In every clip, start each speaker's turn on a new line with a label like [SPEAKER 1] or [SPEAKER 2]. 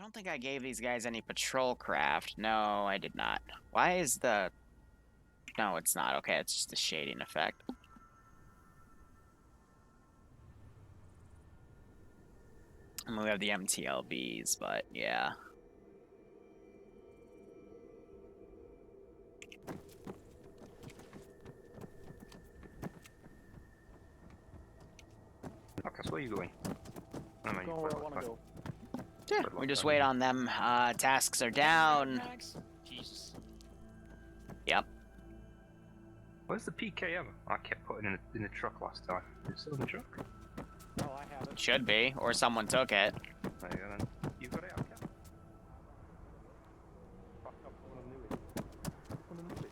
[SPEAKER 1] don't think I gave these guys any patrol craft. No, I did not. Why is the... No, it's not. Okay, it's just the shading effect. And we have the MTLBs, but yeah.
[SPEAKER 2] Okay, so where are you going? I mean,
[SPEAKER 3] Go where I want to go.
[SPEAKER 1] Yeah, we just wait on them. Tasks are down.
[SPEAKER 4] Jesus.
[SPEAKER 1] Yep.
[SPEAKER 2] Where's the PKM? I kept putting it in the truck last time. Is it still in the truck?
[SPEAKER 3] Oh, I have it.
[SPEAKER 1] Should be, or someone took it.
[SPEAKER 2] There you go then. You've got it, okay.
[SPEAKER 3] Fuck up one of Newey. One of Newey.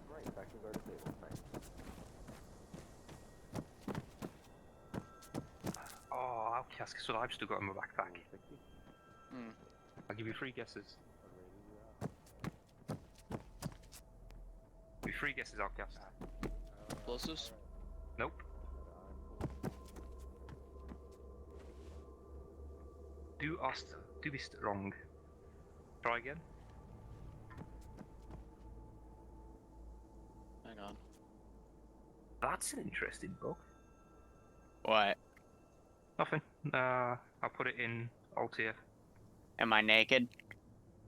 [SPEAKER 3] Right, factions are disabled. Thanks.
[SPEAKER 2] Oh, outcast, so I've still got in my backpack.
[SPEAKER 3] 60.
[SPEAKER 2] I'll give you 3 guesses. Give you 3 guesses, outcast.
[SPEAKER 4] Explosives?
[SPEAKER 2] Nope. Do be wrong. Try again.
[SPEAKER 4] Hang on.
[SPEAKER 2] That's an interesting book.
[SPEAKER 1] What?
[SPEAKER 2] Nothing. I'll put it in Alt F.
[SPEAKER 1] Am I naked?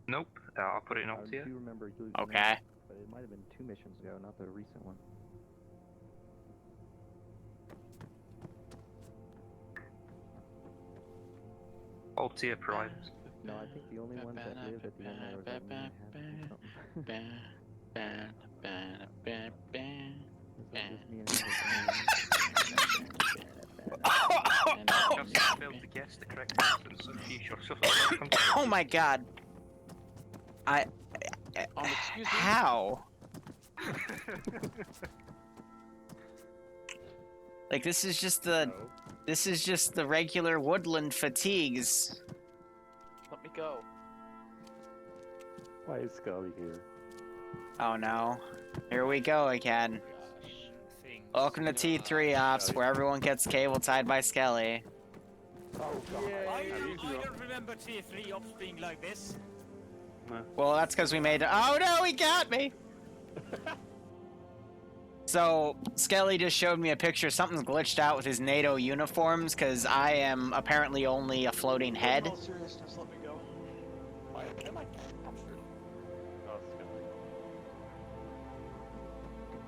[SPEAKER 2] Nope. I'll put it in
[SPEAKER 3] I
[SPEAKER 2] Alt
[SPEAKER 3] do
[SPEAKER 2] F.
[SPEAKER 3] remember doing
[SPEAKER 1] Okay.
[SPEAKER 3] that, but it might have been 2 missions ago, not the recent one.
[SPEAKER 2] Alt F primes.
[SPEAKER 3] No, I think the only one that lived at the end there was that one we had
[SPEAKER 2] Just failed to guess the correct answer, so you shall suffer.
[SPEAKER 1] Oh my god.
[SPEAKER 4] Excuse me.
[SPEAKER 1] How? Like, this is just the regular woodland fatigues.
[SPEAKER 4] Let me go.
[SPEAKER 3] Why is Scully here?
[SPEAKER 1] Oh no. Here we go again.
[SPEAKER 4] Gosh. Things.
[SPEAKER 1] Welcome to T3 Ops, where everyone gets cable tied by Skelly.
[SPEAKER 3] Oh god.
[SPEAKER 5] I don't remember Tier 3 ops being like this.
[SPEAKER 1] Well, that's because we made it. Oh no, he got me! So, Skelly just showed me a picture. Something's glitched out with his NATO uniforms, because I am apparently only a floating head.
[SPEAKER 4] In all seriousness, let me go. Why am I captured?
[SPEAKER 3] Oh, Scully.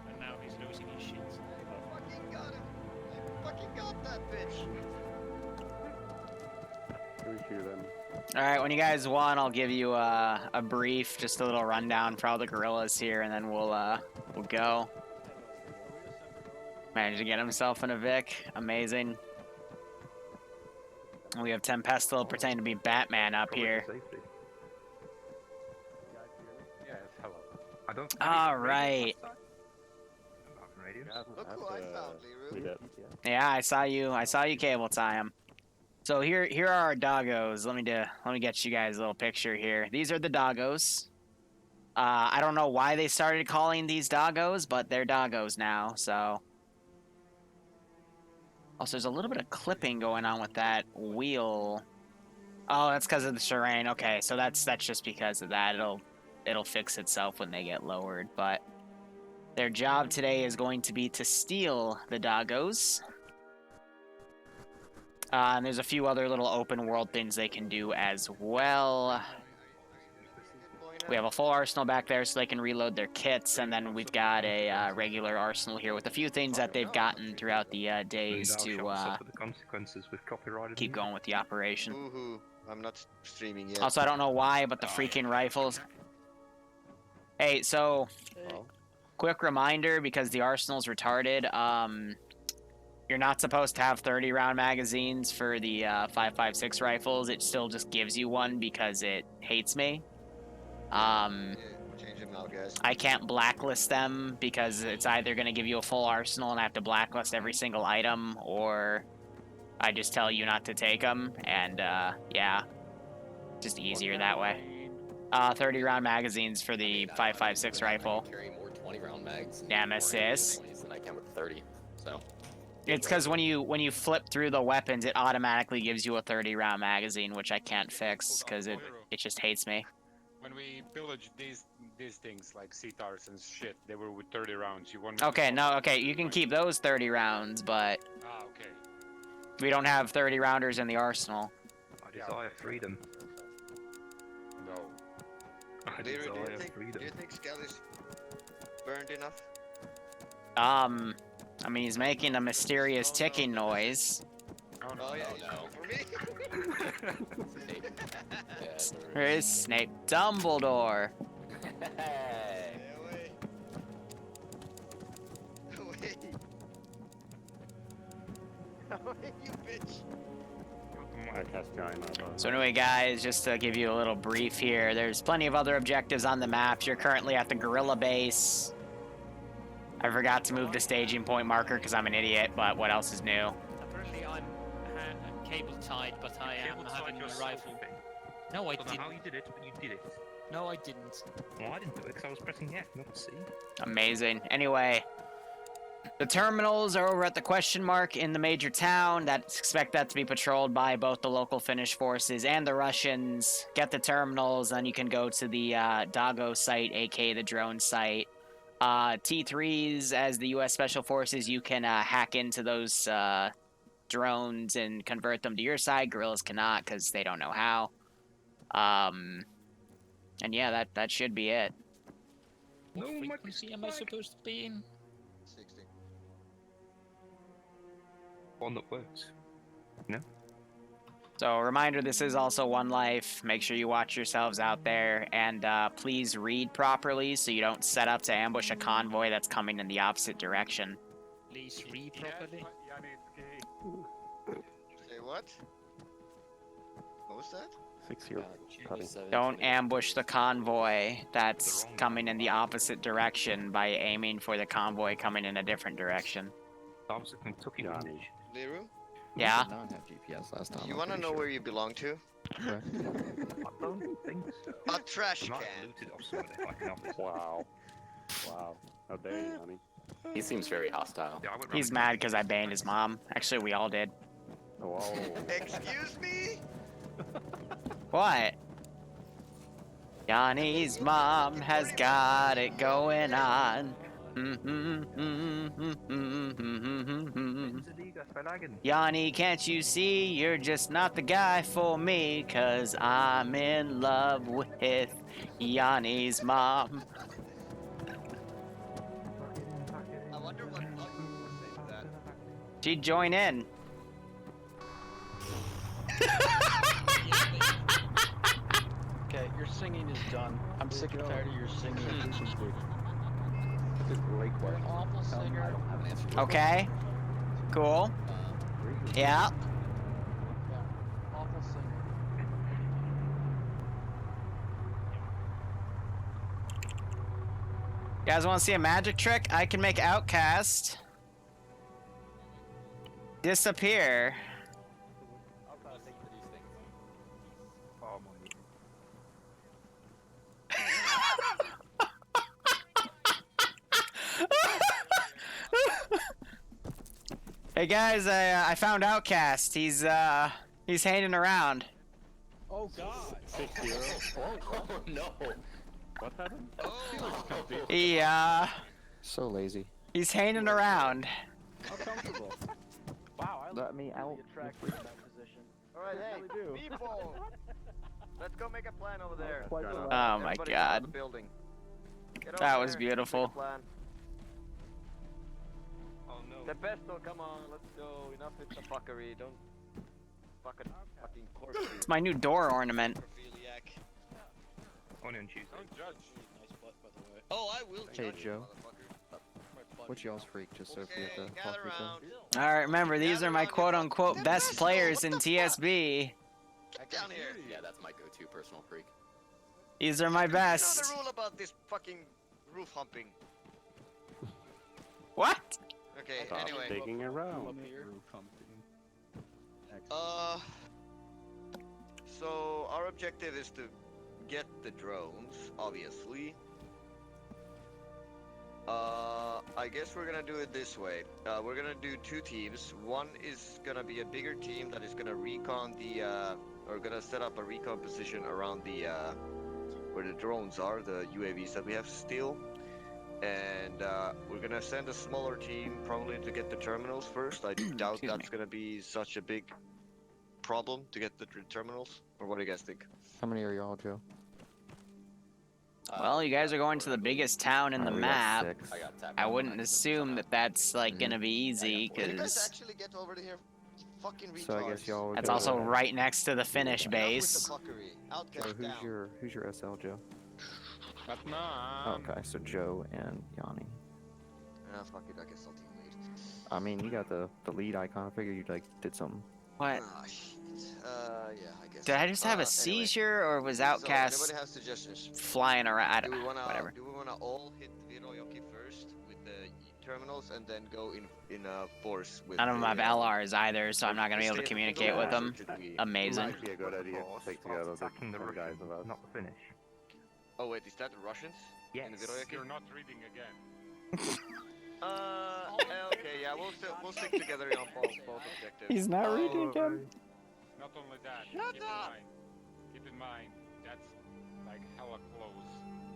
[SPEAKER 5] And now he's losing his shit.
[SPEAKER 6] Fucking got him! I fucking got that bitch!
[SPEAKER 3] Here we shoot them.
[SPEAKER 1] Alright, when you guys want, I'll give you a brief, just a little rundown for all the gorillas here, and then we'll go. Managed to get himself in a Vic. Amazing. We have Tempestal pretending to be Batman up here.
[SPEAKER 2] Safety. Yes, hello. I don't.
[SPEAKER 1] All right.
[SPEAKER 6] Look who I found, Liru.
[SPEAKER 1] Yeah, I saw you cable tie him. So here are our doggos. Let me get you guys a little picture here. These are the doggos. I don't know why they started calling these doggos, but they're doggos now, so. Also, there's a little bit of clipping going on with that wheel. Oh, that's because of the terrain. Okay, so that's just because of that. It'll fix itself when they get lowered, but their job today is going to be to steal the doggos. And there's a few other little open world things they can do as well. We have a full arsenal back there so they can reload their kits, and then we've got a regular arsenal here with a few things that they've gotten throughout the days to
[SPEAKER 2] the consequences with copyrighted
[SPEAKER 1] keep going with the operation.
[SPEAKER 6] Woohoo. I'm not streaming yet.
[SPEAKER 1] Also, I don't know why, but the freaking rifles. Hey, so quick reminder, because the arsenal's retarded, you're not supposed to have 30-round magazines for the 5.56 rifles. It still just gives you one because it hates me.
[SPEAKER 6] Yeah, change them out, guys.
[SPEAKER 1] I can't blacklist them because it's either going to give you a full arsenal and I have to blacklist every single item, or I just tell you not to take them, and yeah, just easier that way. 30-round magazines for the 5.56 rifle.
[SPEAKER 7] 20 round mags. And
[SPEAKER 1] Nemesis.
[SPEAKER 7] 20s, and I came with 30. So.
[SPEAKER 1] It's because when you flip through the weapons, it automatically gives you a 30-round magazine, which I can't fix because it just hates me.
[SPEAKER 8] When we pillaged these things like CTARs and shit, they were with 30 rounds. You want?
[SPEAKER 1] Okay, no, okay, you can keep those 30 rounds, but
[SPEAKER 8] Ah, okay.
[SPEAKER 1] we don't have 30 rounders in the arsenal.
[SPEAKER 2] I desire freedom.
[SPEAKER 8] No.
[SPEAKER 2] I
[SPEAKER 6] Liru,
[SPEAKER 2] desire freedom.
[SPEAKER 6] do you think Scal is burned enough?
[SPEAKER 1] I mean, he's making a mysterious ticking noise.
[SPEAKER 8] Oh, no.
[SPEAKER 6] Oh yeah, he's
[SPEAKER 7] no.
[SPEAKER 6] coming for me.
[SPEAKER 1] Where is Snape? Dumbledore.
[SPEAKER 7] Hey.
[SPEAKER 6] Stay away. Away. Away, you bitch.
[SPEAKER 3] I cast giant eyeball.
[SPEAKER 1] So anyway, guys, just to give you a little brief here, there's plenty of other objectives on the map. You're currently at the gorilla base. I forgot to move the staging point marker because I'm an idiot, but what else is new?
[SPEAKER 5] Apparently I'm cable tied, but I am having a rifle. No, I
[SPEAKER 2] don't know
[SPEAKER 5] didn't.
[SPEAKER 2] how you did it, but you did it.
[SPEAKER 5] No, I didn't.
[SPEAKER 2] Well, I didn't do it because I was pressing F, not C.
[SPEAKER 1] Amazing. Anyway, the terminals are over at the question mark in the major town. Expect that to be patrolled by both the local Finnish forces and the Russians. Get the terminals, then you can go to the Dago site, aka the drone site. T-3s, as the U.S. Special Forces, you can hack into those drones and convert them to your side. Guerrillas cannot because they don't know how. And yeah, that should be it.
[SPEAKER 5] What
[SPEAKER 2] No,
[SPEAKER 5] frequency am I supposed to be in?
[SPEAKER 6] 60.
[SPEAKER 2] One that works.
[SPEAKER 1] So, reminder, this is also one life. Make sure you watch yourselves out there, and please read properly so you don't set up to ambush a convoy that's coming in the opposite direction.
[SPEAKER 5] Please read properly.
[SPEAKER 6] Say what? What was that?
[SPEAKER 3] 6 year cutting.
[SPEAKER 1] Don't ambush the convoy that's coming in the opposite direction by aiming for the convoy coming in a different direction.
[SPEAKER 2] I was at Kentucky.
[SPEAKER 3] Johnny.
[SPEAKER 6] Liru?
[SPEAKER 1] Yeah?
[SPEAKER 7] I did not have GPS last time.
[SPEAKER 6] You
[SPEAKER 7] I'm
[SPEAKER 6] wanna
[SPEAKER 7] pretty
[SPEAKER 6] know
[SPEAKER 7] sure.
[SPEAKER 6] where you belong to?
[SPEAKER 7] Correct.
[SPEAKER 2] I don't think so.
[SPEAKER 6] A trash
[SPEAKER 2] I might
[SPEAKER 6] can.
[SPEAKER 2] have looted off somebody like an officer.
[SPEAKER 3] Wow. Wow. How dare you, honey?
[SPEAKER 7] He seems very hostile.
[SPEAKER 2] Yeah, I went
[SPEAKER 1] He's
[SPEAKER 2] round
[SPEAKER 1] mad because I banned his mom. Actually, we all did.
[SPEAKER 3] Oh,
[SPEAKER 6] Excuse me?
[SPEAKER 1] What? Yanni's mom has got it going on. Yanni, can't you see you're just not the guy for me? 'Cause I'm in love with Yanni's mom.
[SPEAKER 6] I wonder what Bucky would say to that.
[SPEAKER 1] She'd join in.
[SPEAKER 9] Okay, your singing is done. I'm sick and tired of your singing.
[SPEAKER 7] You're an awful singer. I don't have an answer.
[SPEAKER 1] Okay. Cool. Yeah.
[SPEAKER 9] Yeah, awful singer.
[SPEAKER 1] You guys want to see a magic trick? I can make Outcast disappear.
[SPEAKER 2] Oh my.
[SPEAKER 1] Hey guys, I found Outcast. He's hanging around.
[SPEAKER 9] Oh God!
[SPEAKER 3] 6 year.
[SPEAKER 7] Oh no.
[SPEAKER 3] What happened?
[SPEAKER 7] So lazy.
[SPEAKER 1] He's hanging around.
[SPEAKER 9] How comfortable! Wow, I
[SPEAKER 3] Let me out.
[SPEAKER 9] attracted to that position.
[SPEAKER 6] Alright, hey,
[SPEAKER 3] really do.
[SPEAKER 6] people! Let's go make a plan over there.
[SPEAKER 3] Quite
[SPEAKER 1] Oh
[SPEAKER 3] the
[SPEAKER 1] my
[SPEAKER 6] Everybody get out of
[SPEAKER 1] god.
[SPEAKER 6] the building. Get over
[SPEAKER 1] That was
[SPEAKER 6] there,
[SPEAKER 1] beautiful.
[SPEAKER 6] make a plan.
[SPEAKER 2] Oh no.
[SPEAKER 6] Tempesto, come on, let's go. Enough with the fuckery. Don't fucking corpse.
[SPEAKER 1] It's my new door ornament.
[SPEAKER 6] Necrophiliac.
[SPEAKER 2] Only on Tuesday.
[SPEAKER 8] Don't judge.
[SPEAKER 6] Oh, I will
[SPEAKER 7] Hey,
[SPEAKER 6] judge you,
[SPEAKER 7] Joe.
[SPEAKER 6] motherfucker.
[SPEAKER 7] What's y'all's freak? Just so if we have
[SPEAKER 6] Okay,
[SPEAKER 7] to
[SPEAKER 6] gather
[SPEAKER 7] talk to each other.
[SPEAKER 6] around.
[SPEAKER 1] Alright, remember, these are my quote-unquote best players in TSB.
[SPEAKER 6] Get down here.
[SPEAKER 7] Yeah, that's my go-to personal freak.
[SPEAKER 1] These are my
[SPEAKER 6] You know
[SPEAKER 1] best.
[SPEAKER 6] the rule about this fucking roof humping.
[SPEAKER 1] What?
[SPEAKER 6] Okay,
[SPEAKER 3] Stop
[SPEAKER 6] anyway.
[SPEAKER 3] digging around.
[SPEAKER 6] So our objective is to get the drones, obviously. I guess we're gonna do it this way. We're gonna do 2 teams. One is gonna be a bigger team that is gonna recon the, or gonna set up a recon position around the, where the drones are, the UAVs that we have still. And we're gonna send a smaller team probably to get the terminals first. I doubt that's gonna be such a big problem to get the terminals. Or what do you guys think?
[SPEAKER 7] How many are y'all, Joe?
[SPEAKER 1] Well, you guys are going to the biggest town in the
[SPEAKER 7] We got
[SPEAKER 1] map.
[SPEAKER 7] 6.
[SPEAKER 4] I got tapped.
[SPEAKER 1] I wouldn't assume that that's like gonna be easy,
[SPEAKER 6] Can you guys
[SPEAKER 1] because
[SPEAKER 6] actually get over to here? Fucking retards.
[SPEAKER 7] So I guess y'all. would
[SPEAKER 1] that's
[SPEAKER 7] go
[SPEAKER 1] also
[SPEAKER 7] with-
[SPEAKER 1] right next to the Finnish
[SPEAKER 6] Enough with the
[SPEAKER 1] base.
[SPEAKER 6] fuckery.
[SPEAKER 7] So
[SPEAKER 6] Outcast down.
[SPEAKER 7] who's your SL, Joe?
[SPEAKER 8] Batman.
[SPEAKER 7] Okay, so Joe and Yanni.
[SPEAKER 6] Ah, fuck it, I guess I'll team lead.
[SPEAKER 7] I mean, you got the lead icon. I figured you like did something.
[SPEAKER 1] What?
[SPEAKER 6] Ah, shit. Yeah, I guess.
[SPEAKER 1] Did I just have a
[SPEAKER 6] Anyway.
[SPEAKER 1] seizure, or was
[SPEAKER 6] So,
[SPEAKER 1] Outcast
[SPEAKER 6] anybody has suggestions?
[SPEAKER 1] flying around? I
[SPEAKER 6] Do
[SPEAKER 1] don't
[SPEAKER 6] we wanna,
[SPEAKER 1] whatever.
[SPEAKER 6] do we wanna all hit Virojoki first with the terminals and then go in force with
[SPEAKER 1] None of them
[SPEAKER 6] the,
[SPEAKER 1] have LRs either, so I'm not gonna be able to
[SPEAKER 6] stay-
[SPEAKER 1] communicate with them.
[SPEAKER 6] Should we-
[SPEAKER 1] Amazing.
[SPEAKER 2] Might be a good idea to take together the
[SPEAKER 3] attacking the
[SPEAKER 2] guys
[SPEAKER 3] Russians,
[SPEAKER 2] of us. Not the Finnish.
[SPEAKER 6] Oh wait, is that the Russians? In the
[SPEAKER 2] Yes.
[SPEAKER 6] Virojoki?
[SPEAKER 8] You're not reading again.
[SPEAKER 6] Okay, yeah, we'll stick together on both objectives.
[SPEAKER 1] He's not reading again.
[SPEAKER 8] Not only that, keep in mind, that's like hella close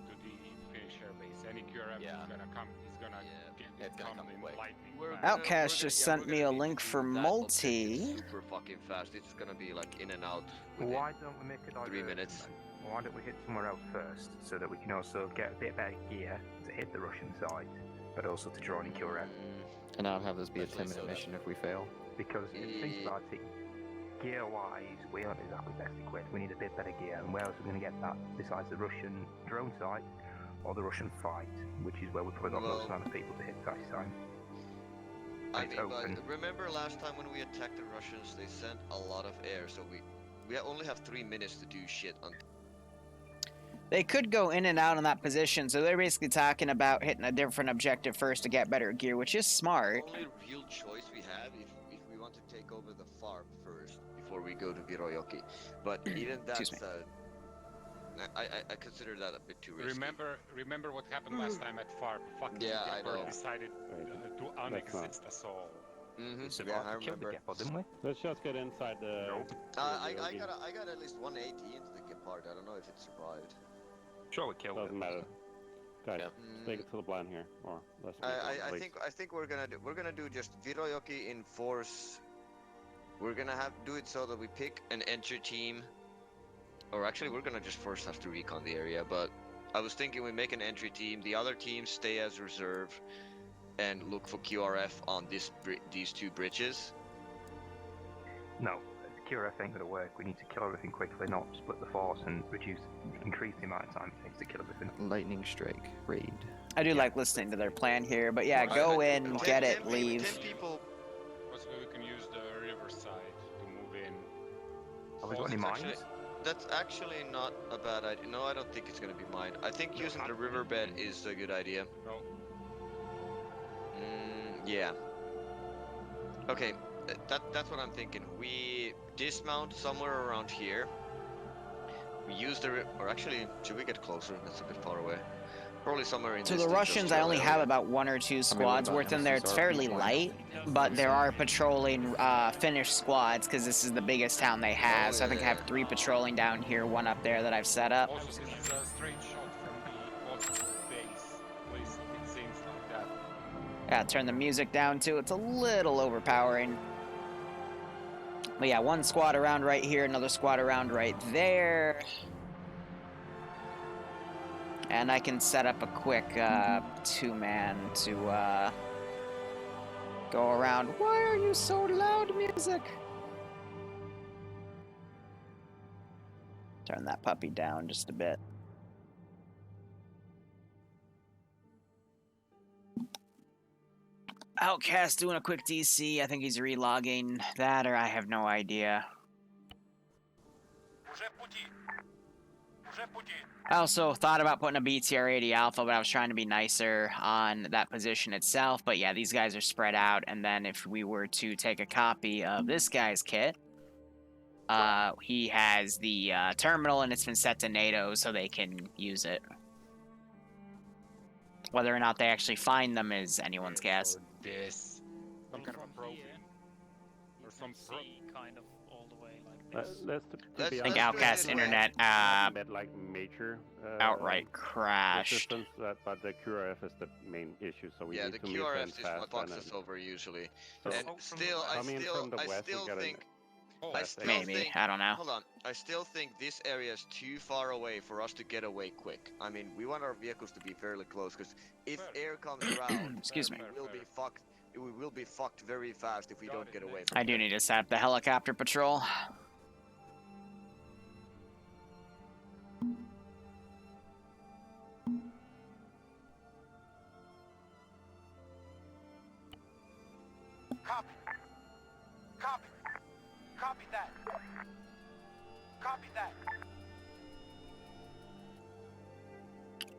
[SPEAKER 8] to the Finnish air base. Any QRF
[SPEAKER 4] Yeah.
[SPEAKER 8] is gonna come, is gonna
[SPEAKER 4] It's gonna
[SPEAKER 8] come
[SPEAKER 4] come
[SPEAKER 8] in
[SPEAKER 4] quick.
[SPEAKER 8] lightning
[SPEAKER 6] We're
[SPEAKER 8] fast.
[SPEAKER 6] gonna-
[SPEAKER 1] Outcast
[SPEAKER 6] we're
[SPEAKER 1] just
[SPEAKER 6] gonna-
[SPEAKER 1] sent
[SPEAKER 6] we're
[SPEAKER 1] me
[SPEAKER 6] gonna
[SPEAKER 1] a
[SPEAKER 6] need
[SPEAKER 1] link
[SPEAKER 6] to
[SPEAKER 1] for
[SPEAKER 6] do that
[SPEAKER 1] multi.
[SPEAKER 6] objective super fucking fast. It's gonna be like in and out within
[SPEAKER 2] Why don't we make a diversion
[SPEAKER 6] 3 minutes.
[SPEAKER 2] then? Why don't we hit somewhere else first, so that we can also get a bit better gear to hit the Russian side, but also to draw any QRF?
[SPEAKER 7] And not have this be a
[SPEAKER 4] Especially
[SPEAKER 7] 10-minute
[SPEAKER 4] so that-
[SPEAKER 7] mission if we fail.
[SPEAKER 2] Because if you think about it, gear-wise, we aren't exactly best equipped. We need a bit better gear, and where else are we going to get that besides the Russian drone site or the Russian fight, which is where we probably got most amount of people to hit this time.
[SPEAKER 6] I
[SPEAKER 2] It's
[SPEAKER 6] mean, but
[SPEAKER 2] open.
[SPEAKER 6] remember last time when we attacked the Russians, they sent a lot of air, so we only have 3 minutes to do shit on.
[SPEAKER 1] They could go in and out in that position, so they're basically talking about hitting a different objective first to get better gear, which is smart.
[SPEAKER 6] The only real choice we have if we want to take over the farm first before we go to Virojoki. But even that's
[SPEAKER 1] Excuse
[SPEAKER 6] I consider that a bit too risky.
[SPEAKER 8] Remember what happened last time at FARP? Fucking
[SPEAKER 6] Yeah, I
[SPEAKER 8] Gepard
[SPEAKER 6] know.
[SPEAKER 8] decided to unexist us all.
[SPEAKER 6] Mm-hmm. Yeah, I
[SPEAKER 2] Killed the
[SPEAKER 6] remember.
[SPEAKER 2] depot, didn't we?
[SPEAKER 10] Let's just get inside the.
[SPEAKER 6] I got at least 180 into the Gepard. I don't know if it survived.
[SPEAKER 2] Sure, we killed
[SPEAKER 10] Doesn't
[SPEAKER 2] it.
[SPEAKER 10] matter. Guys,
[SPEAKER 4] Yeah.
[SPEAKER 10] let's make it to the plan here, or let's.
[SPEAKER 6] I think we're gonna do just Virojoki in force. We're gonna do it so that we pick an entry team, or actually we're gonna just first have to recon the area. But I was thinking we make an entry team. The other teams stay as reserve, and look for QRF on these 2 bridges.
[SPEAKER 2] No, QRF ain't gonna work. We need to kill everything quickly, not split the force and increase the amount of time it takes to kill everything.
[SPEAKER 7] Lightning strike raid.
[SPEAKER 1] I do like listening to their plan here, but yeah, go in, get it, leave.
[SPEAKER 6] 10 people.
[SPEAKER 8] Possibly we can use the riverside to move in.
[SPEAKER 2] Have we got any
[SPEAKER 6] That's
[SPEAKER 2] mines?
[SPEAKER 6] That's actually not a bad idea. No, I don't think it's gonna be mine. I think using the riverbed is a good idea.
[SPEAKER 8] No.
[SPEAKER 6] Yeah. Okay, that's what I'm thinking. We dismount somewhere around here. We use the or actually, should we get closer? That's a bit far away. Probably somewhere in
[SPEAKER 1] To
[SPEAKER 6] this
[SPEAKER 1] the Russians, I only have about 1 or 2 squads
[SPEAKER 7] about
[SPEAKER 1] worth in there. It's
[SPEAKER 7] MSSR
[SPEAKER 1] fairly
[SPEAKER 7] people?
[SPEAKER 1] light, but there are patrolling Finnish squads because this is the biggest town they have. So I think I have 3 patrolling down here, 1 up there that I've set up.
[SPEAKER 8] Also, this is a straight shot from the Oslo base. At least it seems like that.
[SPEAKER 1] Yeah, turn the music down too. It's a little overpowering. But yeah, 1 squad around right here, another squad around right there. And I can set up a quick 2-man to go around. Why are you so loud, music? Turn that puppy down just a bit. Outcast doing a quick DC. I think he's relogging that, or I have no idea. I also thought about putting a BTR-80 Alpha, but I was trying to be nicer on that position itself. But yeah, these guys are spread out, and then if we were to take a copy of this guy's kit, he has the terminal, and it's been set to NATO, so they can use it. Whether or not they actually find them is anyone's guess.
[SPEAKER 8] This. Some kind of
[SPEAKER 5] From
[SPEAKER 8] probing.
[SPEAKER 5] here,
[SPEAKER 8] Or
[SPEAKER 5] you
[SPEAKER 8] some
[SPEAKER 5] can
[SPEAKER 8] pro.
[SPEAKER 5] see kind of all the way like this.
[SPEAKER 6] Let's-
[SPEAKER 1] I think
[SPEAKER 6] do it
[SPEAKER 1] Outcast
[SPEAKER 6] this way.
[SPEAKER 1] Internet
[SPEAKER 10] met like major
[SPEAKER 1] outright crashed.
[SPEAKER 10] resistance, but the QRF is the main issue. So we
[SPEAKER 6] Yeah,
[SPEAKER 10] need
[SPEAKER 6] the
[SPEAKER 10] to meet them
[SPEAKER 6] QRF is
[SPEAKER 10] fast.
[SPEAKER 6] what fucks
[SPEAKER 10] and
[SPEAKER 6] us over usually.
[SPEAKER 10] So-
[SPEAKER 6] And still, I
[SPEAKER 10] Coming in
[SPEAKER 6] still,
[SPEAKER 10] from the
[SPEAKER 6] I
[SPEAKER 10] west, we
[SPEAKER 6] still
[SPEAKER 10] got an-
[SPEAKER 6] think,
[SPEAKER 8] Oh,
[SPEAKER 6] I still
[SPEAKER 1] Maybe,
[SPEAKER 6] think,
[SPEAKER 1] I don't know.
[SPEAKER 6] hold on, I still think this area is too far away for us to get away quick. I mean, we want our vehicles to be fairly close, because if air comes around,
[SPEAKER 1] Excuse me.
[SPEAKER 6] we will be fucked. We will be fucked very fast if we don't get away from
[SPEAKER 1] I do
[SPEAKER 6] there.
[SPEAKER 1] need to set up the helicopter patrol.
[SPEAKER 4] Copy. Copy. Copy that. Copy that.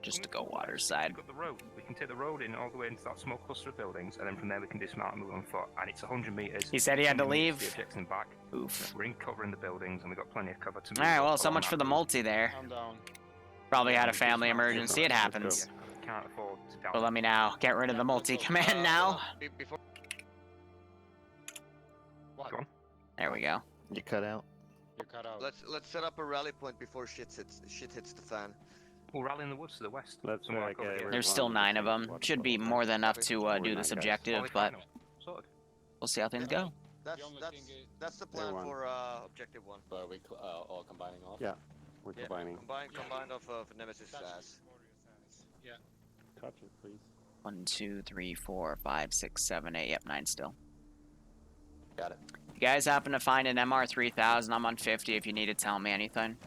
[SPEAKER 1] Just to go water side.
[SPEAKER 2] We've got the road. We can take the road in all the way into that small cluster of buildings, and then from there we can dismount and move on foot. And it's 100 meters.
[SPEAKER 1] He said he had to
[SPEAKER 2] 100 meters
[SPEAKER 1] leave.
[SPEAKER 2] The objects in back.
[SPEAKER 1] Oof.
[SPEAKER 2] We're in cover in the buildings, and we've got plenty of cover to move.
[SPEAKER 1] Alright, well,
[SPEAKER 2] up
[SPEAKER 1] so
[SPEAKER 2] along
[SPEAKER 1] much
[SPEAKER 2] that
[SPEAKER 1] for the
[SPEAKER 2] route.
[SPEAKER 1] multi there.
[SPEAKER 8] I'm down.
[SPEAKER 1] Probably had a family emergency, it happens.
[SPEAKER 2] Can't afford to down.
[SPEAKER 1] But let me now get rid of the multi-command now.
[SPEAKER 6] Before
[SPEAKER 8] What?
[SPEAKER 2] Go on.
[SPEAKER 1] There we go.
[SPEAKER 3] You cut out.
[SPEAKER 8] You cut out.
[SPEAKER 6] let's set up a rally point before shit hits the fan.
[SPEAKER 2] We'll rally in the woods to the west.
[SPEAKER 10] Let's
[SPEAKER 2] Somewhere
[SPEAKER 10] like,
[SPEAKER 2] over here.
[SPEAKER 1] There's still 9 of them. Should be more than enough to do this objective, but
[SPEAKER 2] Sorted.
[SPEAKER 1] we'll see how things go.
[SPEAKER 6] That's
[SPEAKER 8] The only
[SPEAKER 6] that's
[SPEAKER 8] thing is-
[SPEAKER 6] that's the plan
[SPEAKER 10] one.
[SPEAKER 6] for objective 1.
[SPEAKER 4] Are we all combining off?
[SPEAKER 10] Yeah, we're
[SPEAKER 6] Yeah,
[SPEAKER 10] combining.
[SPEAKER 6] combined off of Nemesis
[SPEAKER 8] That's
[SPEAKER 6] ass.
[SPEAKER 8] glorious ass. Yeah.
[SPEAKER 10] Touch it, please.
[SPEAKER 1] 1, 2, 3, 4, 5, 6, 7, 8. Yep, 9 still.
[SPEAKER 4] Got it.
[SPEAKER 1] If you guys happen to find an MR3000, I'm on 50 if you need to tell me anything.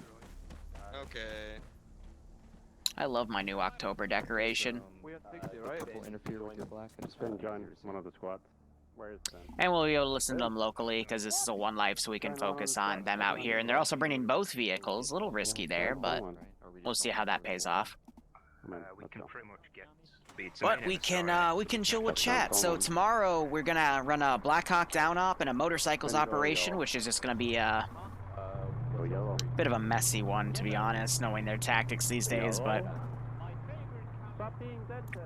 [SPEAKER 6] Okay.
[SPEAKER 1] I love my new October decoration.
[SPEAKER 3] We had 60, right? People interfere with your black and
[SPEAKER 10] Spin join one of the squads. Where is Ben?
[SPEAKER 1] And we'll be able to listen to them locally because this is a one life, so we can focus on them out here. And they're also bringing both vehicles. A little risky there, but we'll see how that pays off.
[SPEAKER 10] Come on,
[SPEAKER 2] We
[SPEAKER 10] let's
[SPEAKER 2] can
[SPEAKER 10] go.
[SPEAKER 2] pretty much get speed.
[SPEAKER 1] But we can chill with chat. So tomorrow we're gonna run a Blackhawk down op and a motorcycles operation, which is just gonna be a
[SPEAKER 10] Go yellow.
[SPEAKER 1] bit of a messy one, to be honest, knowing their tactics these days. But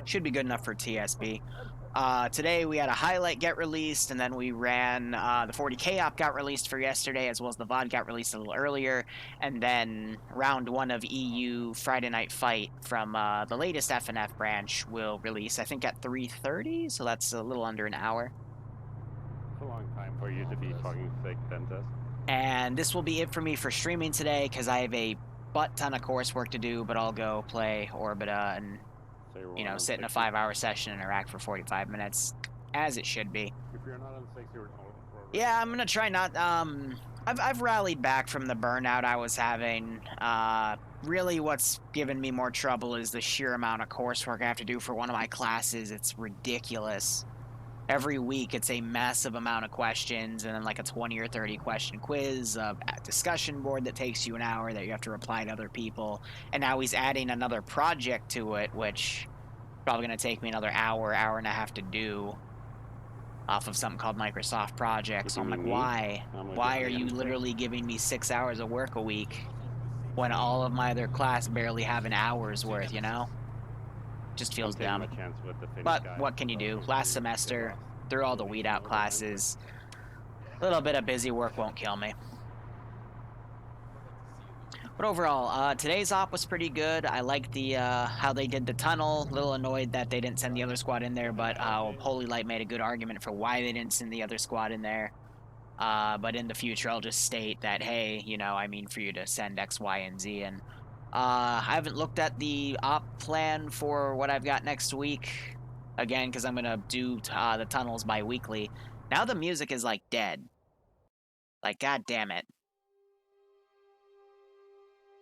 [SPEAKER 1] should be good enough for TSB. Today we had a highlight get released, and then we ran the 40K op got released for yesterday, as well as the VOD got released a little earlier, and then round 1 of EU Friday Night Fight from the latest FNF branch will release, I think, at 3:30, so that's a little under an hour.
[SPEAKER 10] It's a long time for you to be fucking sick, dentist.
[SPEAKER 1] And this will be it for me for streaming today, because I have a butt ton of coursework to do, but I'll go play Orbita and,
[SPEAKER 10] So you're
[SPEAKER 1] you know,
[SPEAKER 10] on
[SPEAKER 1] sit in a
[SPEAKER 10] 60.
[SPEAKER 1] 5-hour session and interact for 45 minutes, as it should be.
[SPEAKER 10] If you're not on 60, you're
[SPEAKER 1] Yeah, I'm gonna try not. I've rallied back from the burnout I was having. Really, what's given me more trouble is the sheer amount of coursework I have to do for one of my classes. It's ridiculous. Every week, it's a massive amount of questions, and then like a 20 or 30 question quiz, a discussion board that takes you an hour that you have to reply to other people, and now he's adding another project to it, which probably gonna take me another hour and a half to do. Off of something called Microsoft Project. So I'm like, why? Why are you literally giving me 6 hours of work a week when all of my other class barely have an hour's worth, you know? Just feels dumb. But what can you do? Last semester, through all the weed out classes, a little bit of busy work won't kill me. But overall, today's op was pretty good. I liked the how they did the tunnel. A little annoyed that they didn't send the other squad in there, but Holy Light made a good argument for why they didn't send the other squad in there. But in the future, I'll just state that, hey, you know, I mean for you to send X, Y, and Z. And I haven't looked at the op plan for what I've got next week. Again, because I'm going to do the tunnels bi-weekly. Now the music is, like, dead. Like, god damn it.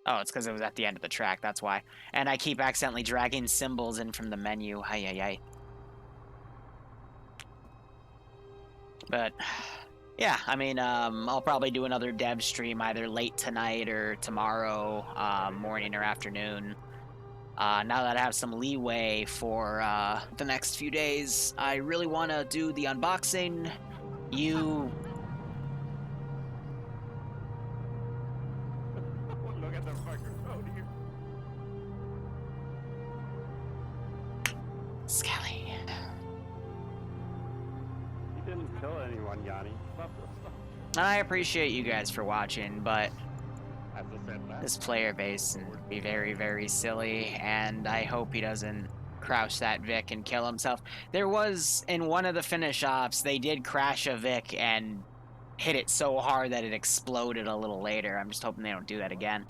[SPEAKER 1] Oh, it's because it was at the end of the track, that's why. And I keep accidentally dragging symbols in from the menu. Ay. But, yeah, I mean, I'll probably do another dev stream either late tonight or tomorrow morning or afternoon. Now that I have some leeway for the next few days, I really want to do the unboxing.
[SPEAKER 10] Look at the fucking road here. kill anyone, Yanni. Stop.
[SPEAKER 1] And I appreciate you guys for watching, but
[SPEAKER 10] As I said last
[SPEAKER 1] this player base can be very, very silly, and I hope he doesn't crouch that Vic and kill himself. There was, in one of the Finnish ops, they did crash a Vic and hit it so hard that it exploded a little later. I'm just hoping they don't do that again.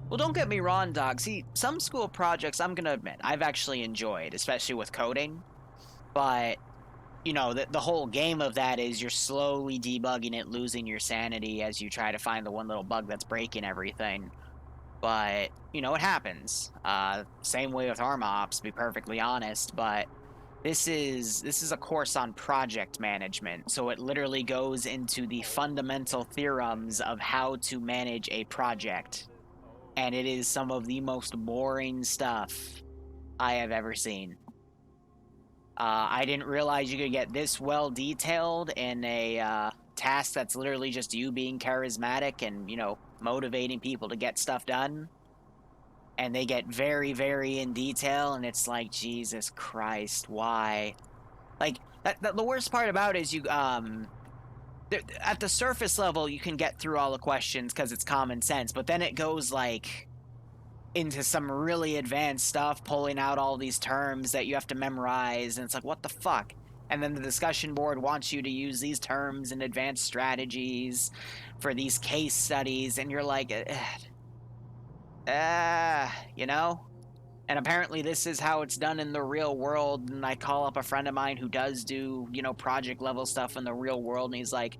[SPEAKER 1] Well, don't get me wrong, dog. See, some school projects, I'm gonna admit, I've actually enjoyed, especially with coding. But, you know, the whole game of that is you're slowly debugging it, losing your sanity as you try to find the one little bug that's breaking everything. But, you know, it happens. Same way with Arma ops, to be perfectly honest. But this is a course on project management, so it literally goes into the fundamental theorems of how to manage a project. And it is some of the most boring stuff I have ever seen. I didn't realize you could get this well detailed in a task that's literally just you being charismatic and, you know, motivating people to get stuff done. And they get very, very in detail, and it's like, Jesus Christ, why? Like, the worst part about it is you, at the surface level, you can get through all the questions because it's common sense, but then it goes, like, into some really advanced stuff, pulling out all these terms that you have to memorize, and it's like, what the fuck? And then the discussion board wants you to use these terms and advanced strategies for these case studies, and you're like, you know? And apparently this is how it's done in the real world, and I call up a friend of mine who does do, you know, project level stuff in the real world, and he's like,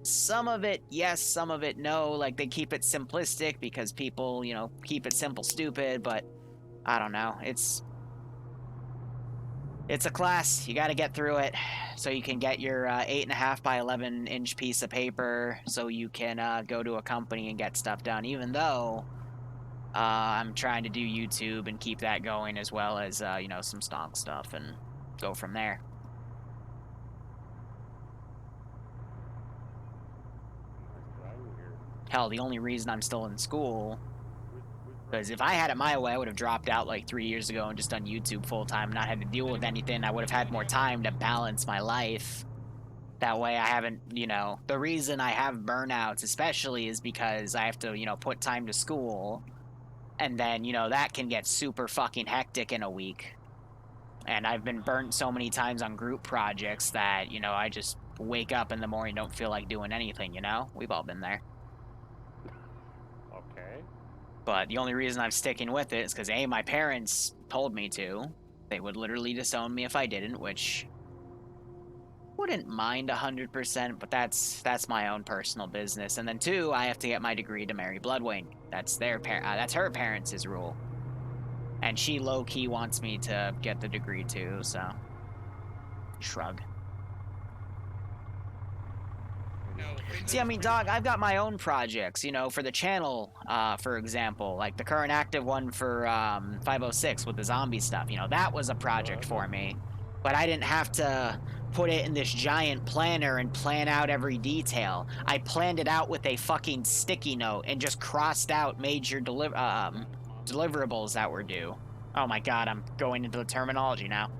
[SPEAKER 1] some of it yes, some of it no, like they keep it simplistic because people, you know, keep it simple stupid, but I don't know, it's a class, you gotta get through it, so you can get your 8.5 by 11 inch piece of paper, so you can go to a company and get stuff done, even though I'm trying to do YouTube and keep that going, as well as, you know, some stock stuff, and go from there. Hell, the only reason I'm still in school, because if I had it my way, I would have dropped out like 3 years ago and just done YouTube full-time, not had to deal with anything. I would have had more time to balance my life. That way I haven't, you know, the reason I have burnouts especially is because I have to, you know, put time to school. And then, you know, that can get super fucking hectic in a week. And I've been burnt so many times on group projects that, you know, I just wake up in the morning, don't feel like doing anything, you know? We've all been there.
[SPEAKER 10] Okay.
[SPEAKER 1] But the only reason I'm sticking with it is because, A, my parents told me to. They would literally disown me if I didn't, which wouldn't mind 100%, but that's my own personal business. And then 2, I have to get my degree to marry Bloodwing. That's that's her parents' rule. And she low-key wants me to get the degree too, so shrug. See, I mean, dog, I've got my own projects, you know, for the channel, for example, like the current active one for 506 with the zombie stuff, you know, that was a project for me. But I didn't have to put it in this giant planner and plan out every detail. I planned it out with a fucking sticky note and just crossed out major deliverables that were due. Oh my god, I'm going into the terminology now.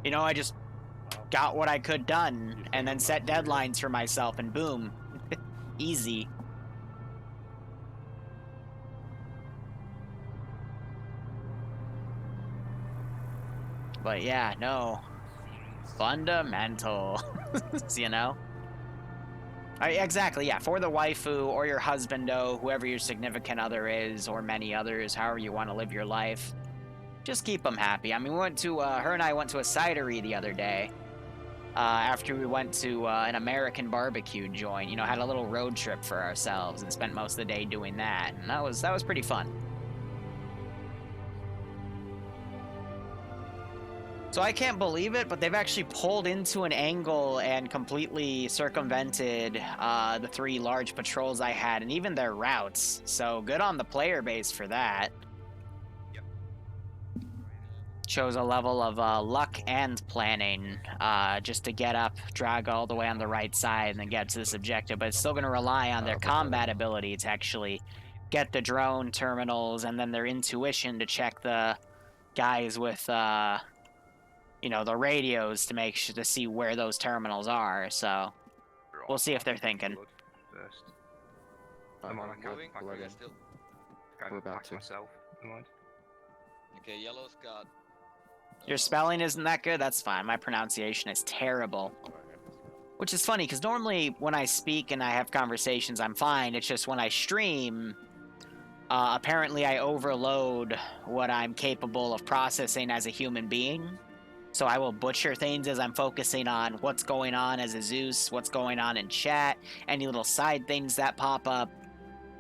[SPEAKER 1] You know, I just got what I could done and then set deadlines for myself, and boom. Easy. But yeah, no. Fundamental. You know? Exactly, yeah. For the waifu or your husbando, whoever your significant other is, or many others, however you want to live your life, just keep them happy. I mean, we went to, her and I went to a cidery the other day. After we went to an American barbecue joint, you know, had a little road trip for ourselves and spent most of the day doing that. And that was pretty fun. So I can't believe it, but they've actually pulled into an angle and completely circumvented the 3 large patrols I had, and even their routes. So good on the player base for that.
[SPEAKER 6] Yep.
[SPEAKER 1] Shows a level of luck and planning just to get up, drag all the way on the right side, and then get to this objective. But it's still going to rely on their combat ability to actually get the drone terminals and then their intuition to check the guys with, you know, the radios to make sure to see where those terminals are. So we'll see if they're thinking.
[SPEAKER 2] First.
[SPEAKER 7] Alright,
[SPEAKER 2] I'm on, I can't
[SPEAKER 6] Moving.
[SPEAKER 7] We're
[SPEAKER 6] We're
[SPEAKER 7] good.
[SPEAKER 6] still.
[SPEAKER 2] kind
[SPEAKER 7] We're
[SPEAKER 2] of
[SPEAKER 7] about
[SPEAKER 2] back
[SPEAKER 7] to.
[SPEAKER 2] myself. Never mind.
[SPEAKER 6] Okay, yellow's got.
[SPEAKER 1] Your spelling isn't that good? That's fine. My pronunciation is terrible. Which is funny, because normally when I speak and I have conversations, I'm fine. It's just when I stream, apparently I overload what I'm capable of processing as a human being. So I will butcher things as I'm focusing on what's going on as a Zeus, what's going on in chat, any little side things that pop up.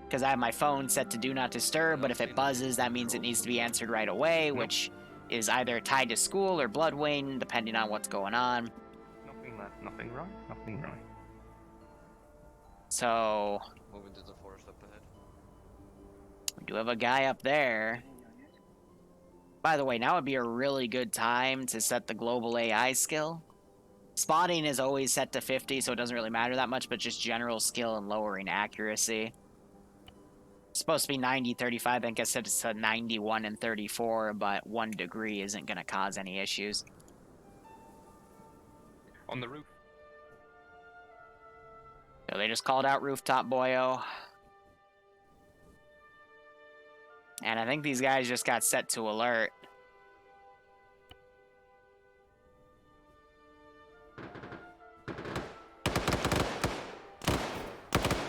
[SPEAKER 1] Because I have my phone set to do not disturb, but if it buzzes, that means it needs to be answered right away, which is either tied to school or Bloodwing, depending on what's going on.
[SPEAKER 2] Nothing left, nothing right, nothing right.
[SPEAKER 1] So
[SPEAKER 6] Moving to the forest up ahead.
[SPEAKER 1] we do have a guy up there. By the way, now would be a really good time to set the global AI skill. Spotting is always set to 50, so it doesn't really matter that much, but just general skill and lowering accuracy. It's supposed to be 90, 35, I think I said it's a 91 and 34, but 1 degree isn't going to cause any issues.
[SPEAKER 2] On the roof.
[SPEAKER 1] So they just called out Rooftop Boyo. And I think these guys just got set to alert.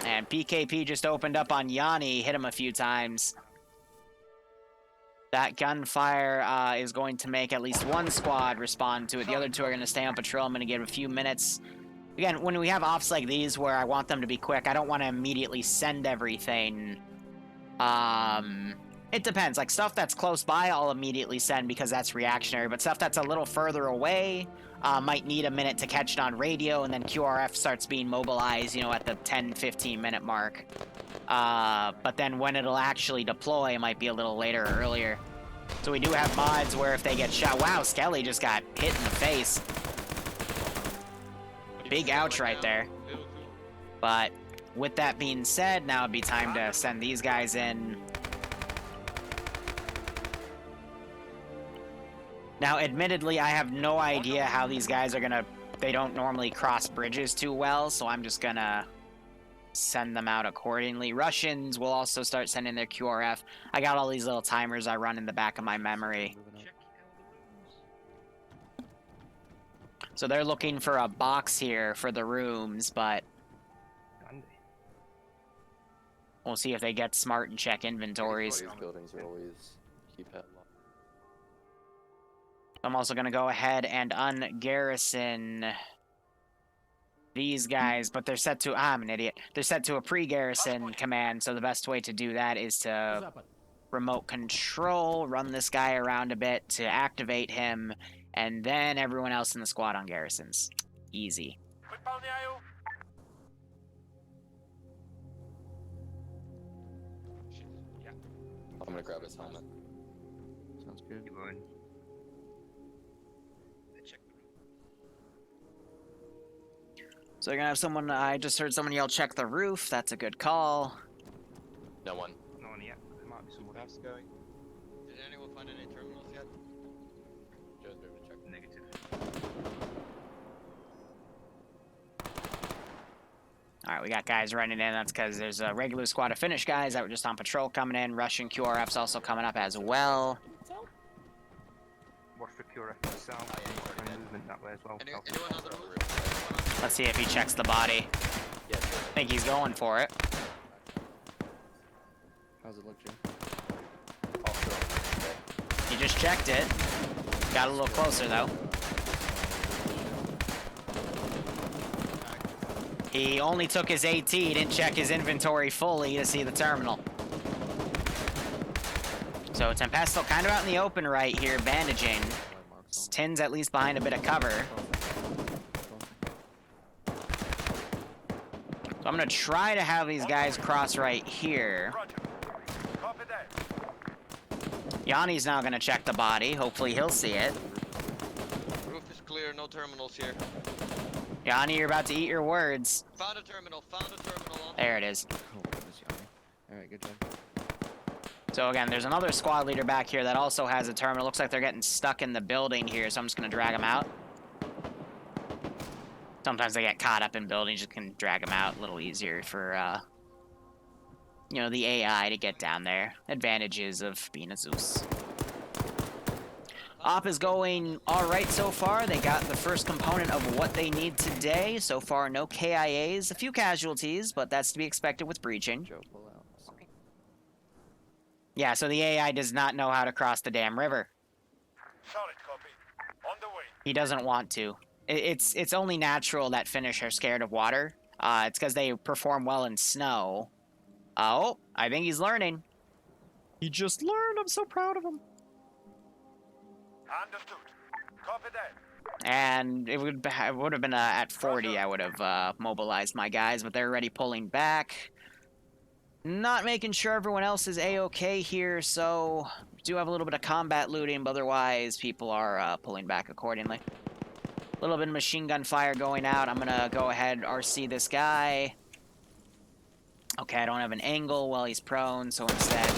[SPEAKER 1] And PKP just opened up on Yanni, hit him a few times. That gunfire is going to make at least one squad respond to it. The other two are going to stay on patrol. I'm going to give a few minutes. Again, when we have ops like these where I want them to be quick, I don't want to immediately send everything. It depends. Like, stuff that's close by, I'll immediately send because that's reactionary. But stuff that's a little further away might need a minute to catch it on radio, and then QRF starts being mobilized, you know, at the 10, 15-minute mark. But then when it'll actually deploy, it might be a little later or earlier. So we do have mods where if they get shot... Wow, Skelly just got hit in the face. Big ouch right there. But with that being said, now it'd be time to send these guys in. Now, admittedly, I have no idea how these guys are gonna... They don't normally cross bridges too well, so I'm just gonna send them out accordingly. Russians will also start sending their QRF. I got all these little timers I run in the back of my memory. So they're looking for a box here for the rooms, but we'll see if they get smart and check inventories.
[SPEAKER 3] These buildings are always keep at lock.
[SPEAKER 1] I'm also going to go ahead and ungarrison these guys, but they're set to... I'm an idiot. They're set to a pre-garrison command, so the best way to do that is to remote control, run this guy around a bit to activate him, and then everyone else in the squad on garrisons. Easy.
[SPEAKER 3] I'm gonna grab his helmet.
[SPEAKER 7] Sounds good.
[SPEAKER 2] Keep going.
[SPEAKER 1] So they're gonna have someone... I just heard someone yell, check the roof. That's a good call.
[SPEAKER 3] No one.
[SPEAKER 2] No one yet. There might be someone else.
[SPEAKER 4] going.
[SPEAKER 6] Did anyone find any terminals yet?
[SPEAKER 3] Joe's be able to check.
[SPEAKER 2] Negative.
[SPEAKER 1] Alright, we got guys running in. That's because there's a regular squad of Finnish guys that were just on patrol coming in. Russian QRF's also coming up as well.
[SPEAKER 2] Watch for QRF to the south. And movement that way as well.
[SPEAKER 6] Anyone
[SPEAKER 2] South.
[SPEAKER 6] on the roof?
[SPEAKER 1] Let's see if he checks the body.
[SPEAKER 3] Yes.
[SPEAKER 1] I think he's going for it.
[SPEAKER 7] How's it look, Jim?
[SPEAKER 1] He just checked it. Got a little closer, though. He only took his AT, didn't check his inventory fully to see the terminal. So Tempestal kind of out in the open right here, bandaging. Tin's at least behind a bit of cover. So I'm going to try to have these guys cross right here. Yanni's now going to check the body. Hopefully he'll see it.
[SPEAKER 6] Roof is clear, no terminals here.
[SPEAKER 1] Yanni, you're about to eat your words.
[SPEAKER 6] Found a terminal on.
[SPEAKER 1] There it is.
[SPEAKER 7] Oh, goodness, Yanni. Alright, good job.
[SPEAKER 1] So again, there's another squad leader back here that also has a terminal. Looks like they're getting stuck in the building here, so I'm just going to drag them out. Sometimes they get caught up in buildings, you can drag them out a little easier for, you know, the AI to get down there. Advantages of being a Zeus. Op is going alright so far. They got the first component of what they need today. So far, no KIAs. A few casualties, but that's to be expected with breaching.
[SPEAKER 3] Joe, pull out.
[SPEAKER 1] Yeah, so the AI does not know how to cross the damn river.
[SPEAKER 4] Solid copy. On the way.
[SPEAKER 1] He doesn't want to. It's only natural that Finnish are scared of water. It's because they perform well in snow. Oh, I think he's learning. He just learned. I'm so proud of him.
[SPEAKER 4] Understood. Copy that.
[SPEAKER 1] And it would have been at 40. I would have mobilized my guys, but they're already pulling back. Not making sure everyone else is a-okay here, so do have a little bit of combat looting, but otherwise people are pulling back accordingly. A little bit of machine gun fire going out. I'm gonna go ahead RC this guy. Okay, I don't have an angle while he's prone, so instead...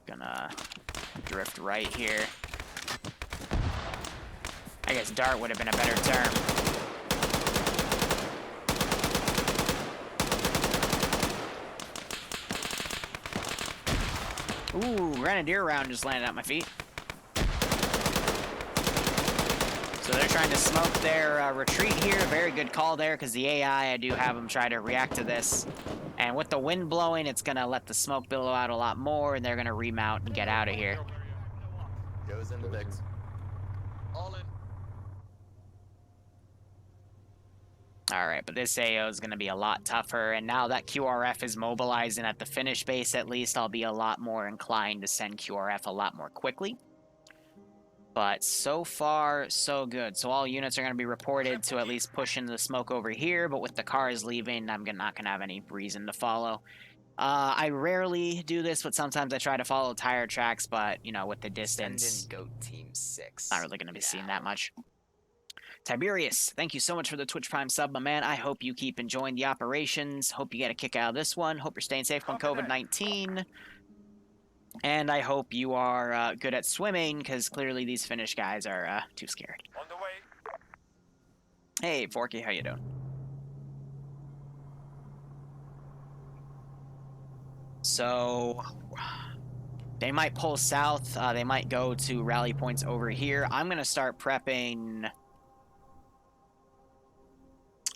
[SPEAKER 1] Gonna drift right here. I guess dart would have been a better term. Ooh, Grenadier round just landed at my feet. So they're trying to smoke their retreat here. Very good call there, because the AI, I do have them try to react to this. And with the wind blowing, it's going to let the smoke billow out a lot more, and they're going to remount and get out of here.
[SPEAKER 11] Goes in the mix. All in.
[SPEAKER 1] Alright, but this AO is going to be a lot tougher, and now that QRF is mobilizing at the Finnish base at least, I'll be a lot more inclined to send QRF a lot more quickly. But so far, so good. So all units are going to be reported to at least push into the smoke over here, but with the cars leaving, I'm not going to have any reason to follow. I rarely do this, but sometimes I try to follow tire tracks, but, you know, with the distance...
[SPEAKER 11] Send in Goat Team 6.
[SPEAKER 1] Not really going to be seen that much. Tiberius, thank you so much for the Twitch Prime sub, my man. I hope you keep enjoying the operations. Hope you get a kick out of this one. Hope you're staying safe on COVID-19. And I hope you are good at swimming, because clearly these Finnish guys are too scared.
[SPEAKER 4] On the way.
[SPEAKER 1] Hey, Forky, how you doing? So... they might pull south. They might go to rally points over here. I'm going to start prepping...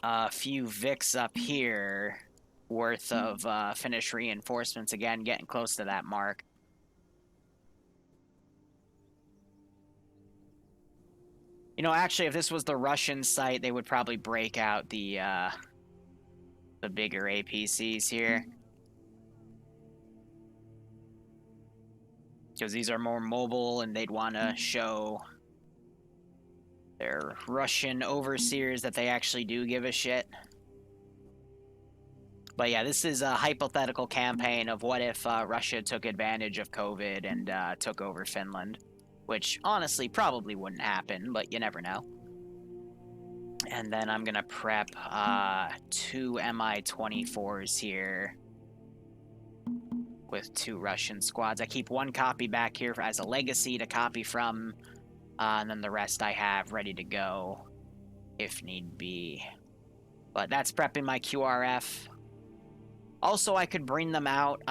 [SPEAKER 1] a few Vics up here worth of Finnish reinforcements. Again, getting close to that mark. You know, actually, if this was the Russian site, they would probably break out the bigger APCs here. Because these are more mobile, and they'd want to show their Russian overseers that they actually do give a shit. But yeah, this is a hypothetical campaign of what if Russia took advantage of COVID and took over Finland. Which, honestly, probably wouldn't happen, but you never know. And then I'm gonna prep 2 Mi-24s here. With 2 Russian squads. I keep 1 copy back here as a legacy to copy from. And then the rest I have ready to go, if need be. But that's prepping my QRF. Also, I could bring them out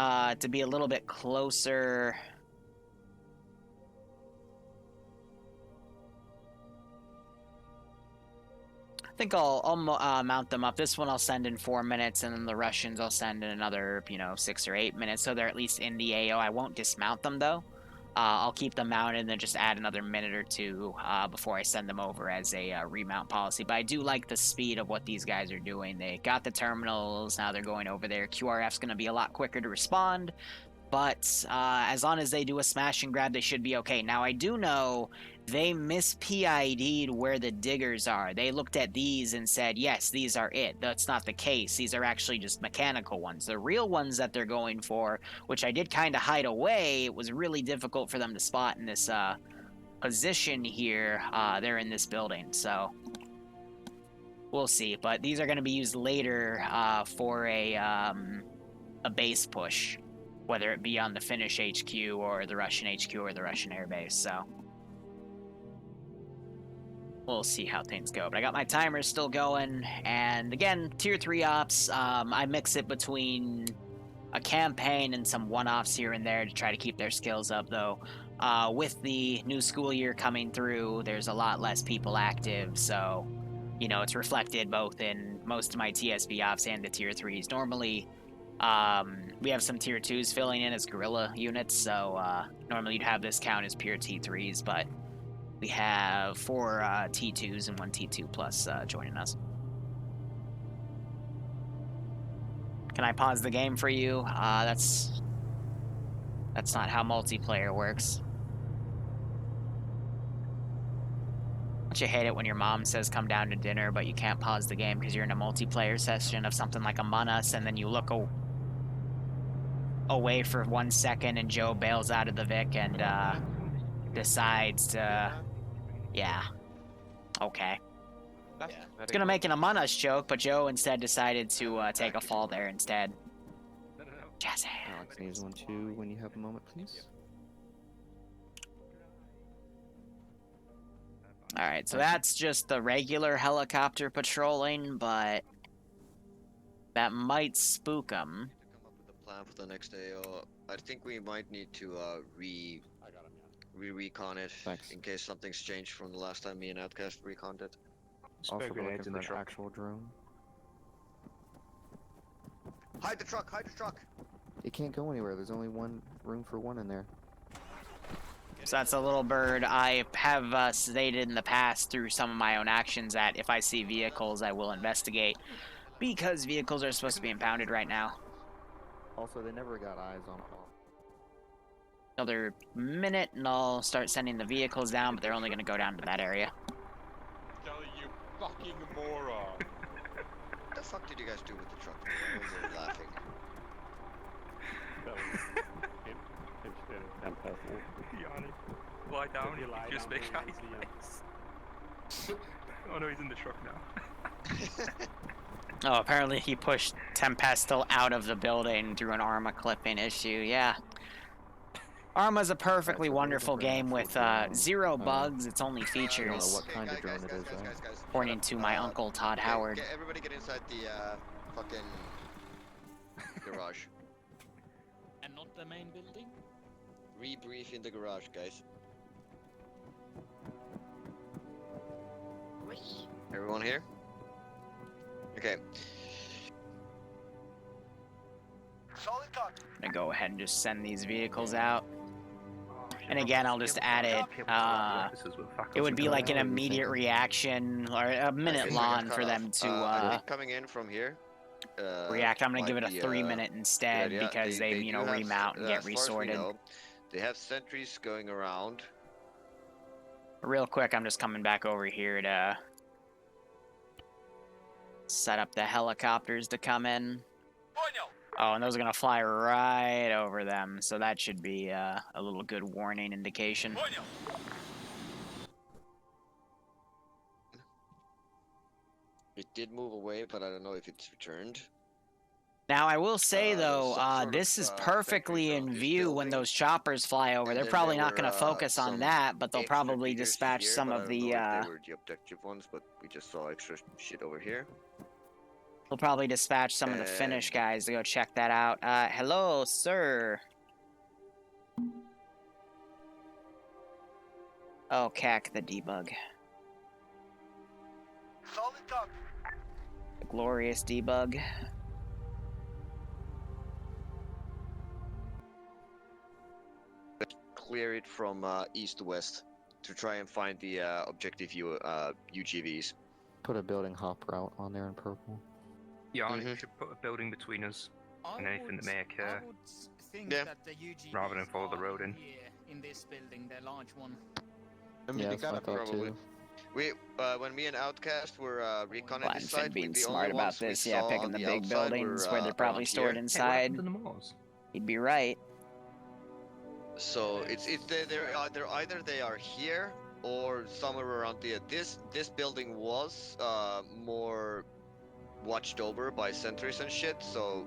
[SPEAKER 1] to be a little bit closer. I think I'll mount them up. This one I'll send in 4 minutes, and then the Russians I'll send in another, 6 or 8 minutes, so they're at least in the AO. I won't dismount them, though. I'll keep them mounted and then just add another minute or 2 before I send them over as a remount policy. But I do like the speed of what these guys are doing. They got the terminals, now they're going over there. QRF's going to be a lot quicker to respond. But as long as they do a smash and grab, they should be okay. Now, I do know they mis-PID'd where the diggers are. They looked at these and said, yes, these are it. That's not the case. These are actually just mechanical ones. The real ones that they're going for, which I did kind of hide away, it was really difficult for them to spot in this position here. They're in this building, so... we'll see. But these are going to be used later for a base push, whether it be on the Finnish HQ or the Russian HQ or the Russian airbase. So we'll see how things go. But I got my timers still going, and again, tier 3 ops. I mix it between a campaign and some one-offs here and there to try to keep their skills up, though. With the new school year coming through, there's a lot less people active, so, you know, it's reflected both in most of my TSB ops and the tier 3s. Normally, we have some tier 2s filling in as guerrilla units, so normally you'd have this count as pure T3s, but we have 4 T2s and 1 T2 plus joining us. Can I pause the game for you? That's not how multiplayer works. Don't you hate it when your mom says come down to dinner, but you can't pause the game because you're in a multiplayer session of something like Among Us, and then you look away for 1 second, and Joe bails out of the Vic and decides to... Yeah. Okay. It's gonna make an Among Us joke, but Joe instead decided to take a fall there instead. Jazzy.
[SPEAKER 7] Alex needs 1-2 when you have a moment, please.
[SPEAKER 1] Alright, so that's just the regular helicopter patrolling, but that might spook them.
[SPEAKER 6] Come up with a plan for the next day, or I think we might need to recon it in case something's changed from the last time me and Outcast reconned it.
[SPEAKER 7] Also, we're looking for an actual drone.
[SPEAKER 6] Hide the truck! Hide the truck!
[SPEAKER 7] It can't go anywhere. There's only one room for one in there.
[SPEAKER 1] So that's a little bird. I have stated in the past through some of my own actions that if I see vehicles, I will investigate, because vehicles are supposed to be impounded right now.
[SPEAKER 7] Also, they never got eyes on all.
[SPEAKER 1] Another minute, and I'll start sending the vehicles down, but they're only going to go down to that area.
[SPEAKER 8] Telling you fucking moron.
[SPEAKER 6] What the fuck did you guys do with the truck? I was laughing.
[SPEAKER 2] Yanni, lie down, just make eyes. Oh no, he's in the truck now.
[SPEAKER 1] Oh, apparently he pushed Tempestal out of the building through an Arma clipping issue, yeah. Arma's a perfectly wonderful game with 0 bugs, its only features.
[SPEAKER 7] I don't know what kind of drone it is,
[SPEAKER 1] According to my uncle Todd Howard.
[SPEAKER 6] Everybody get inside the fucking garage.
[SPEAKER 5] And not the main building?
[SPEAKER 6] Rebrief in the garage, guys. Everyone here? Okay.
[SPEAKER 1] I'm gonna go ahead and just send these vehicles out. And again, I'll just add it. It would be like an immediate reaction, or a minute long for them to
[SPEAKER 6] coming in from here.
[SPEAKER 1] React. I'm gonna give it a 3-minute instead because they you know, remount and get resorted.
[SPEAKER 6] They have sentries going around.
[SPEAKER 1] Real quick, I'm just coming back over here to set up the helicopters to come in. Oh, and those are gonna fly right over them, so that should be a little good warning indication.
[SPEAKER 6] It did move away, but I don't know if it's returned.
[SPEAKER 1] Now, I will say, though, this is perfectly in view when those choppers fly over. They're probably not going to focus on that, but they'll probably dispatch some of the...
[SPEAKER 6] They were the objective ones, but we just saw extra shit over here.
[SPEAKER 1] They'll probably dispatch some of the Finnish guys to go check that out. Hello, sir. Oh, cack the debug. The glorious debug.
[SPEAKER 6] Clear it from east to west to try and find the objective UGVs.
[SPEAKER 7] Put a building hopper out on there in purple.
[SPEAKER 2] Yeah, you should put a building between us and anything that may occur. Rather than follow the road in.
[SPEAKER 5] In this building, the large one.
[SPEAKER 7] Yeah, that's what I thought too.
[SPEAKER 6] We, when me and Outcast were reconning this site,
[SPEAKER 1] being
[SPEAKER 6] the
[SPEAKER 1] smart
[SPEAKER 6] only
[SPEAKER 1] about
[SPEAKER 6] ones we
[SPEAKER 1] this, yeah,
[SPEAKER 6] saw
[SPEAKER 1] picking
[SPEAKER 6] on
[SPEAKER 1] the big
[SPEAKER 6] outside
[SPEAKER 1] buildings
[SPEAKER 6] were,
[SPEAKER 1] where they're probably
[SPEAKER 6] around
[SPEAKER 1] stored
[SPEAKER 6] here.
[SPEAKER 1] inside. He'd be right.
[SPEAKER 6] So it's they're either they are here or somewhere around there. This building was more watched over by sentries and shit, so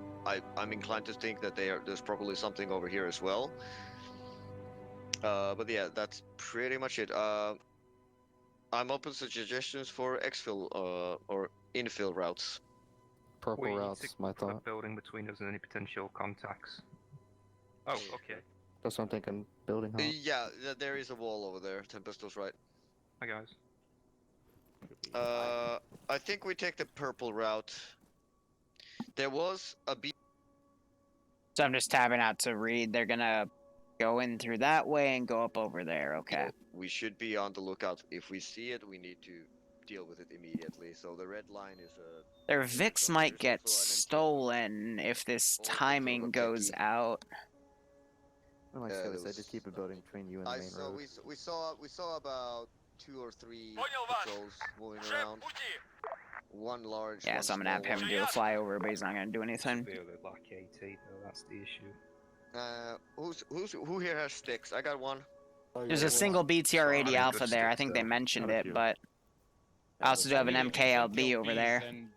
[SPEAKER 6] I'm inclined to think that there's probably something over here as well. But yeah, that's pretty much it. I'm open to suggestions for exfil or infill routes.
[SPEAKER 7] Purple
[SPEAKER 2] We need
[SPEAKER 7] routes,
[SPEAKER 2] to
[SPEAKER 7] my
[SPEAKER 2] put a
[SPEAKER 7] thought.
[SPEAKER 2] building between us and any potential contacts. Oh, okay.
[SPEAKER 7] That's what I'm thinking. Building hall.
[SPEAKER 6] Yeah, there is a wall over there. Tempestos right.
[SPEAKER 2] Hi guys.
[SPEAKER 6] I think we take the purple route. There was a B.
[SPEAKER 1] So I'm just tabbing out to read. They're gonna go in through that way and go up over there. Okay.
[SPEAKER 6] We should be on the lookout. If we see it, we need to deal with it immediately. So the red line is
[SPEAKER 1] Their Vix might get stolen if this timing goes out.
[SPEAKER 7] Like Scott said, just keep a building between you and the main road.
[SPEAKER 6] We saw about 2 or 3 patrols moving around. One large.
[SPEAKER 1] Yeah, so I'm gonna have him do a flyover, but he's not gonna do anything.
[SPEAKER 2] Like AT, though, that's the issue.
[SPEAKER 6] Who here has sticks? I got one.
[SPEAKER 1] There's a single BTR-80 Alpha there. I think they mentioned it, but I also do have an MKLB over there.
[SPEAKER 8] And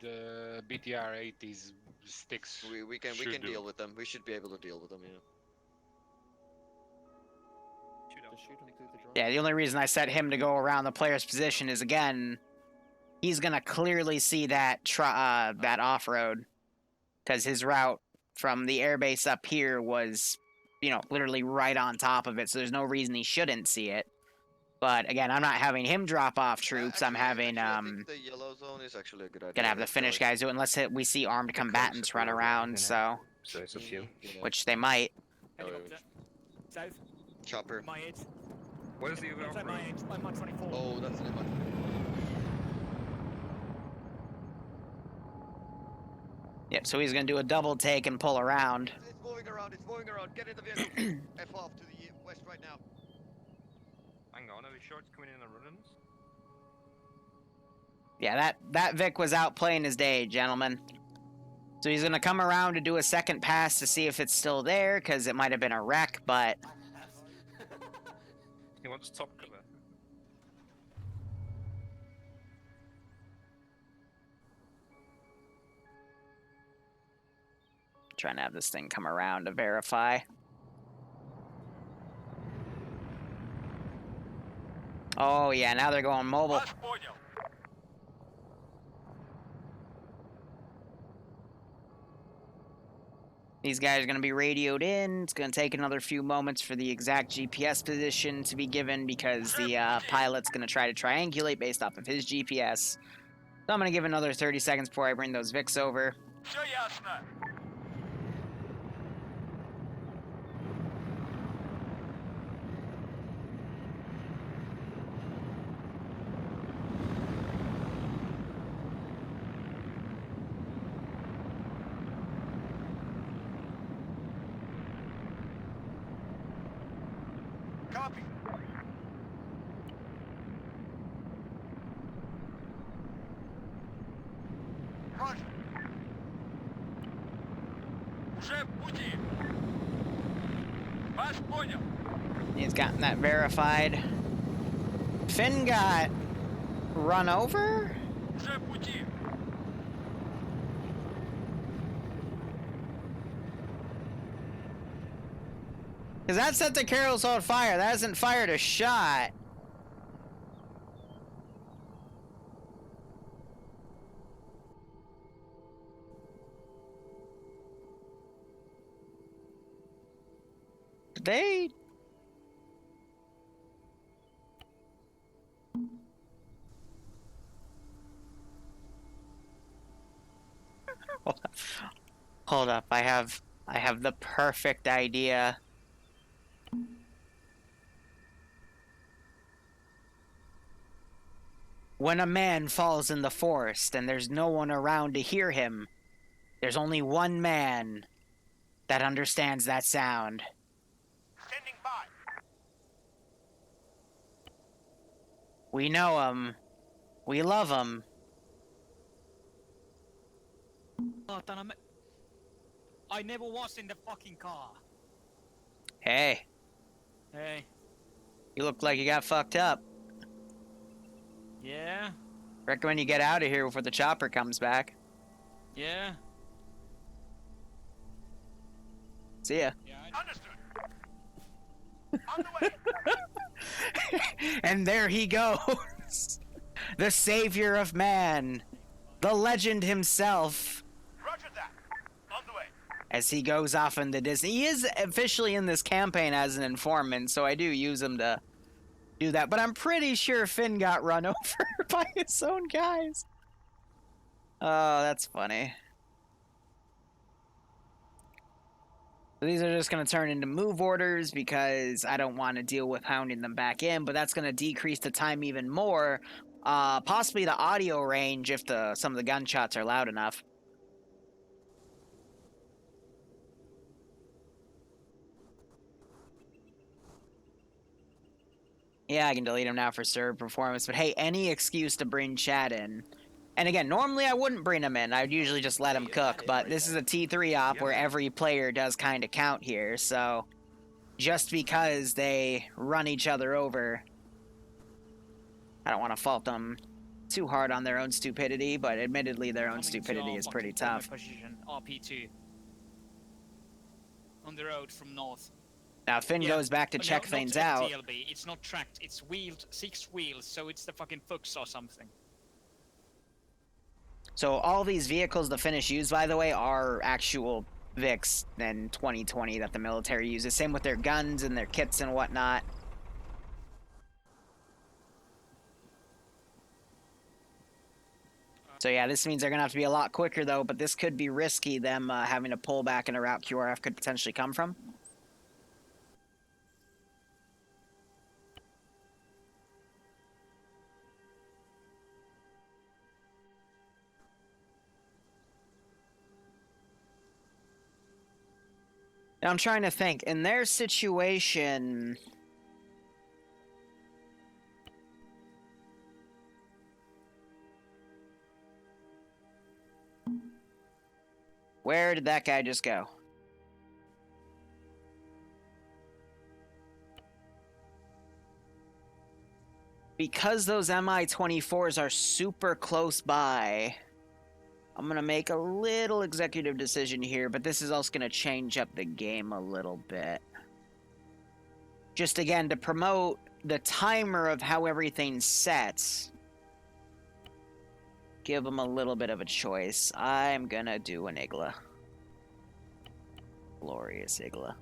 [SPEAKER 8] BTR-80s sticks.
[SPEAKER 6] We can deal with them. We should be able to deal with them. Yeah.
[SPEAKER 1] Yeah, the only reason I set him to go around the player's position is, again, he's gonna clearly see that that off-road, because his route from the airbase up here was, you know, literally right on top of it, so there's no reason he shouldn't see it. But again, I'm not having him drop off troops. I'm having
[SPEAKER 6] I think the yellow zone is actually a good idea.
[SPEAKER 1] gonna have the Finnish guys do it, unless we see armed combatants run around. So
[SPEAKER 2] it's up to you.
[SPEAKER 1] Which they might.
[SPEAKER 4] South.
[SPEAKER 6] Chopper.
[SPEAKER 4] My edge.
[SPEAKER 2] Where's the other
[SPEAKER 4] Outside my edge. I'm on 24.
[SPEAKER 6] Oh, that's an image.
[SPEAKER 1] Yep, so he's gonna do a double take and pull around.
[SPEAKER 6] It's moving around. It's moving around. Get in the vehicle. F off to the west right now.
[SPEAKER 2] Hang on, are we sure it's coming in and running?
[SPEAKER 1] Yeah, that Vic was out playing his day, gentlemen. So he's gonna come around to do a second pass to see if it's still there, because it might have been a wreck, but...
[SPEAKER 2] He wants top cover.
[SPEAKER 1] Trying to have this thing come around to verify. Oh yeah, now they're going mobile. These guys are going to be radioed in. It's going to take another few moments for the exact GPS position to be given, because the pilot's going to try to triangulate based off of his GPS. So I'm going to give another 30 seconds before I bring those Vics over.
[SPEAKER 4] Copy. Roger. Уже в пути. Вас понял.
[SPEAKER 1] He's gotten that verified. Finn got run over?
[SPEAKER 4] Уже в пути.
[SPEAKER 1] Because that set the Carol's on fire. That hasn't fired a shot. They... Hold up. I have the perfect idea. When a man falls in the forest and there's no one around to hear him, there's only one man that understands that sound.
[SPEAKER 4] Standing by.
[SPEAKER 1] We know him. We love him.
[SPEAKER 5] I never was in the fucking car.
[SPEAKER 1] Hey,
[SPEAKER 5] Hey.
[SPEAKER 1] you look like you got fucked up. Recommend you get out of here before the chopper comes back.
[SPEAKER 5] Yeah.
[SPEAKER 1] See ya.
[SPEAKER 8] Yeah,
[SPEAKER 4] Understood. On the way.
[SPEAKER 1] And there he goes. The savior of man. The legend himself.
[SPEAKER 4] Roger that. On the way.
[SPEAKER 1] As he goes off into Disney. He is officially in this campaign as an informant, so I do use him to do that. But I'm pretty sure Finn got run over by his own guys. Oh, that's funny. So these are just going to turn into move orders because I don't want to deal with hounding them back in, but that's going to decrease the time even more. Possibly the audio range if some of the gunshots are loud enough. Yeah, I can delete him now for server performance, but hey, any excuse to bring chat in. And again, normally I wouldn't bring him in. I'd usually just let him cook, but this is a T3 op where every player does kind of count here, so just because they run each other over, I don't want to fault them too hard on their own stupidity, but admittedly their own stupidity is pretty tough.
[SPEAKER 5] Position, RP2. On the road from north.
[SPEAKER 1] Now Finn goes back to check things out.
[SPEAKER 5] TLB. It's not tracked, it's wheeled, 6 wheels, so it's the fucking Fuchs or something.
[SPEAKER 1] So all these vehicles the Finnish use, by the way, are actual Vics in 2020 that the military uses. Same with their guns and their kits and whatnot. So yeah, this means they're going to have to be a lot quicker, though, but this could be risky, them having to pull back in a route QRF could potentially come from. Now, I'm trying to think. In their situation... Where did that guy just go? Because those Mi-24s are super close by... I'm going to make a little executive decision here, but this is also going to change up the game a little bit. Just again, to promote the timer of how everything sets, give them a little bit of a choice. I'm going to do an Igla. Glorious Igla.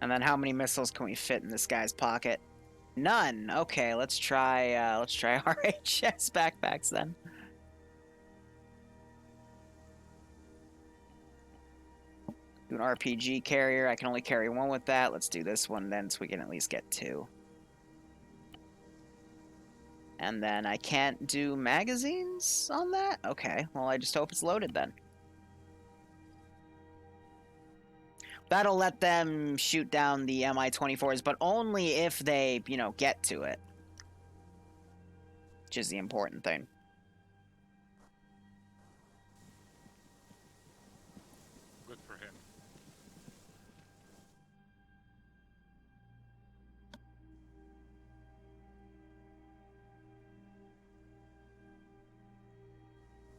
[SPEAKER 1] And then how many missiles can we fit in this guy's pocket? None. Okay, let's try RHS backpacks then. Do an RPG carrier. I can only carry one with that. Let's do this one then so we can at least get 2. And then I can't do magazines on that? Okay, well I just hope it's loaded then. That'll let them shoot down the Mi-24s, but only if they, you know, get to it. Which is the important thing.
[SPEAKER 8] Good for him.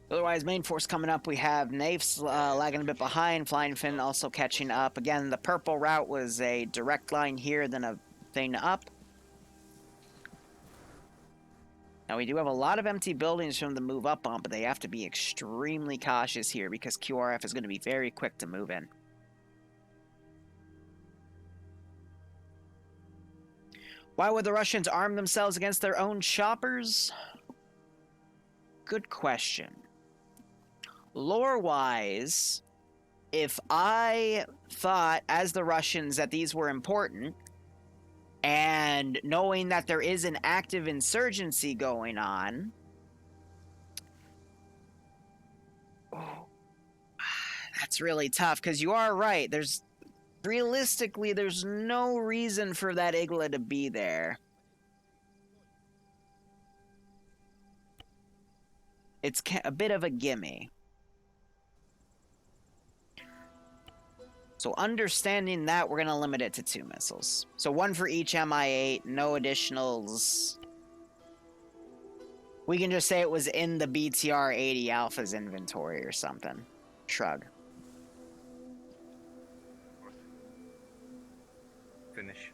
[SPEAKER 1] Otherwise, main force coming up, we have Nafes lagging a bit behind, Flying Finn also catching up. Again, the purple route was a direct line here, then a thing up. Now, we do have a lot of empty buildings from the move up on, but they have to be extremely cautious here because QRF is going to be very quick to move in. Why would the Russians arm themselves against their own choppers? Good question. Lore-wise, if I thought, as the Russians, that these were important, and knowing that there is an active insurgency going on, that's really tough, because you are right. Realistically, there's no reason for that Igla to be there. It's a bit of a gimme. So understanding that, we're going to limit it to 2 missiles. So 1 for each Mi-8, no additionals. We can just say it was in the BTR-80 Alpha's inventory or something. Shrug.
[SPEAKER 2] Finish.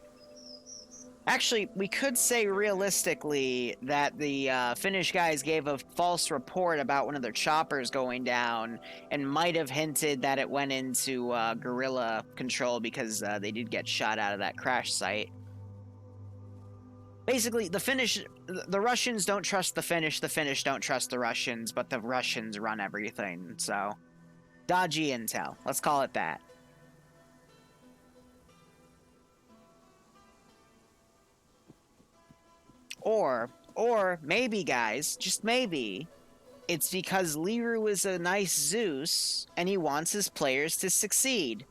[SPEAKER 1] Actually, we could say realistically that the Finnish guys gave a false report about one of their choppers going down and might have hinted that it went into guerrilla control because they did get shot out of that crash site. Basically, the Russians don't trust the Finnish don't trust the Russians, but the Russians run everything, so... Dodgy intel. Let's call it that. Or maybe, guys, just maybe, it's because Liru is a nice Zeus, and he wants his players to succeed.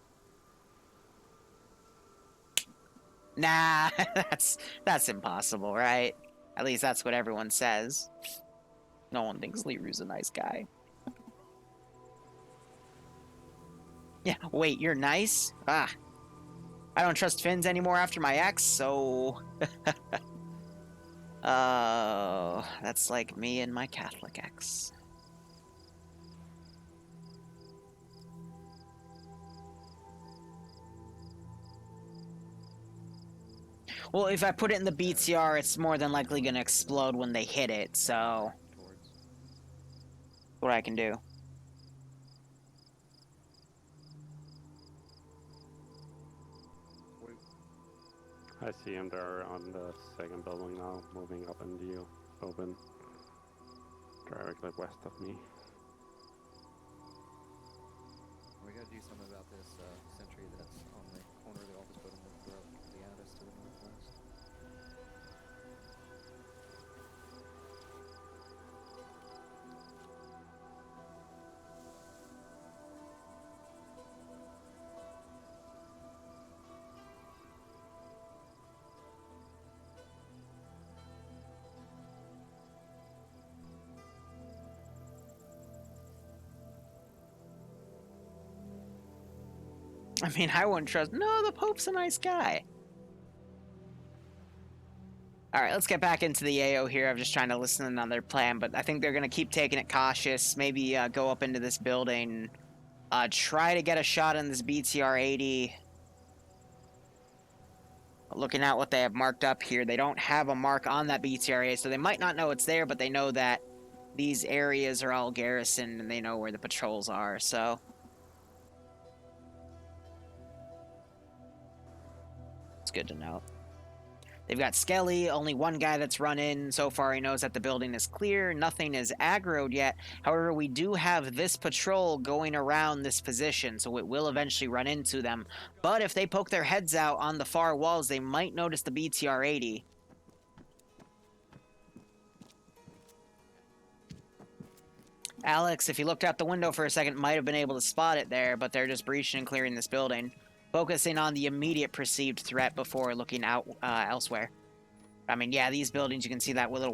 [SPEAKER 1] Nah, that's impossible, right? At least that's what everyone says. No one thinks Liru's a nice guy. Yeah, wait, you're nice? Ah. I don't trust Finns anymore after my ex, so... Oh, that's like me and my Catholic ex. Well, if I put it in the BTR, it's more than likely going to explode when they hit it, so... What I can do.
[SPEAKER 10] I see him there on the second building now, moving up in the open, directly west of me.
[SPEAKER 11] We gotta do something about this sentry that's on the corner of the office building with the Addis to the northwest.
[SPEAKER 1] I mean, I wouldn't trust... No, the Pope's a nice guy. Alright, let's get back into the AO here. I'm just trying to listen in on their plan, but I think they're going to keep taking it cautious. Maybe go up into this building. Try to get a shot on this BTR-80. Looking at what they have marked up here, they don't have a mark on that BTR-80, so they might not know it's there, but they know that these areas are all garrisoned, and they know where the patrols are, so... Good to know. They've got Skelly, only one guy that's run in. So far he knows that the building is clear. Nothing is aggroed yet. However, we do have this patrol going around this position, so it will eventually run into them. But if they poke their heads out on the far walls, they might notice the BTR-80. Alex, if you looked out the window for a second, might have been able to spot it there, but they're just breaching and clearing this building. Focusing on the immediate perceived threat before looking out elsewhere. I mean, yeah, these buildings, you can see that little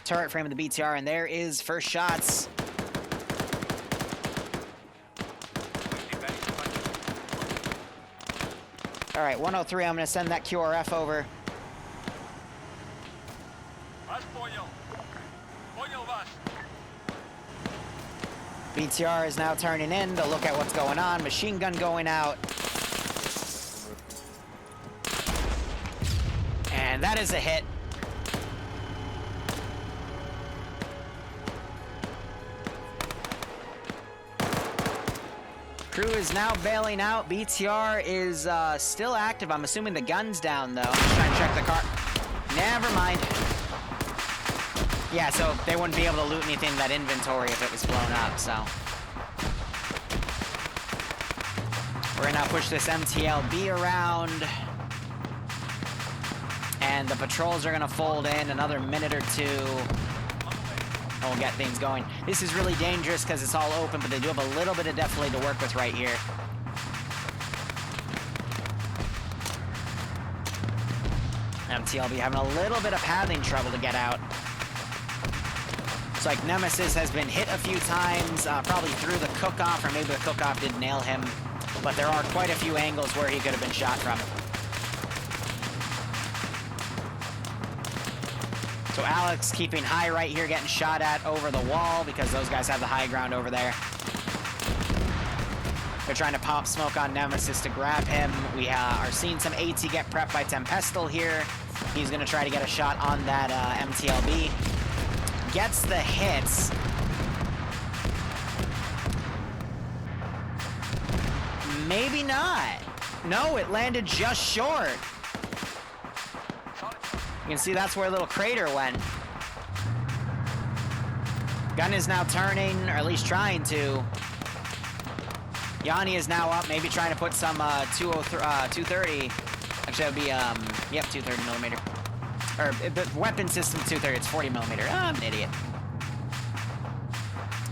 [SPEAKER 1] turret frame of the BTR, and there is first shots. All right, 103, I'm going to send that QRF over. BTR is now turning in to look at what's going on. Machine gun going out. And that is a hit. Crew is now bailing out. BTR is still active. I'm assuming the gun's down, though. I'm just trying to check the car. Never mind. Yeah, so they wouldn't be able to loot anything in that inventory if it was blown up, so. We're gonna push this MTLB around. And the patrols are gonna fold in another minute or two. And we'll get things going. This is really dangerous because it's all open, but they do have a little bit of defilade to work with right here. MTLB having a little bit of pathing trouble to get out. Looks like Nemesis has been hit a few times, probably through the cook-off, or maybe the cook-off didn't nail him. But there are quite a few angles where he could have been shot from. So Alex keeping high right here, getting shot at over the wall because those guys have the high ground over there. They're trying to pop smoke on Nemesis to grab him. We are seeing some AT get prepped by Tempestal here. He's going to try to get a shot on that MTLB. Gets the hits. Maybe not. No, it landed just short. You can see that's where a little crater went. Gun is now turning, or at least trying to. Yanni is now up, maybe trying to put some 230. Actually, that would be, yep, 230 millimeter. Or, the weapon system 230, it's 40 millimeter. Oh, I'm an idiot.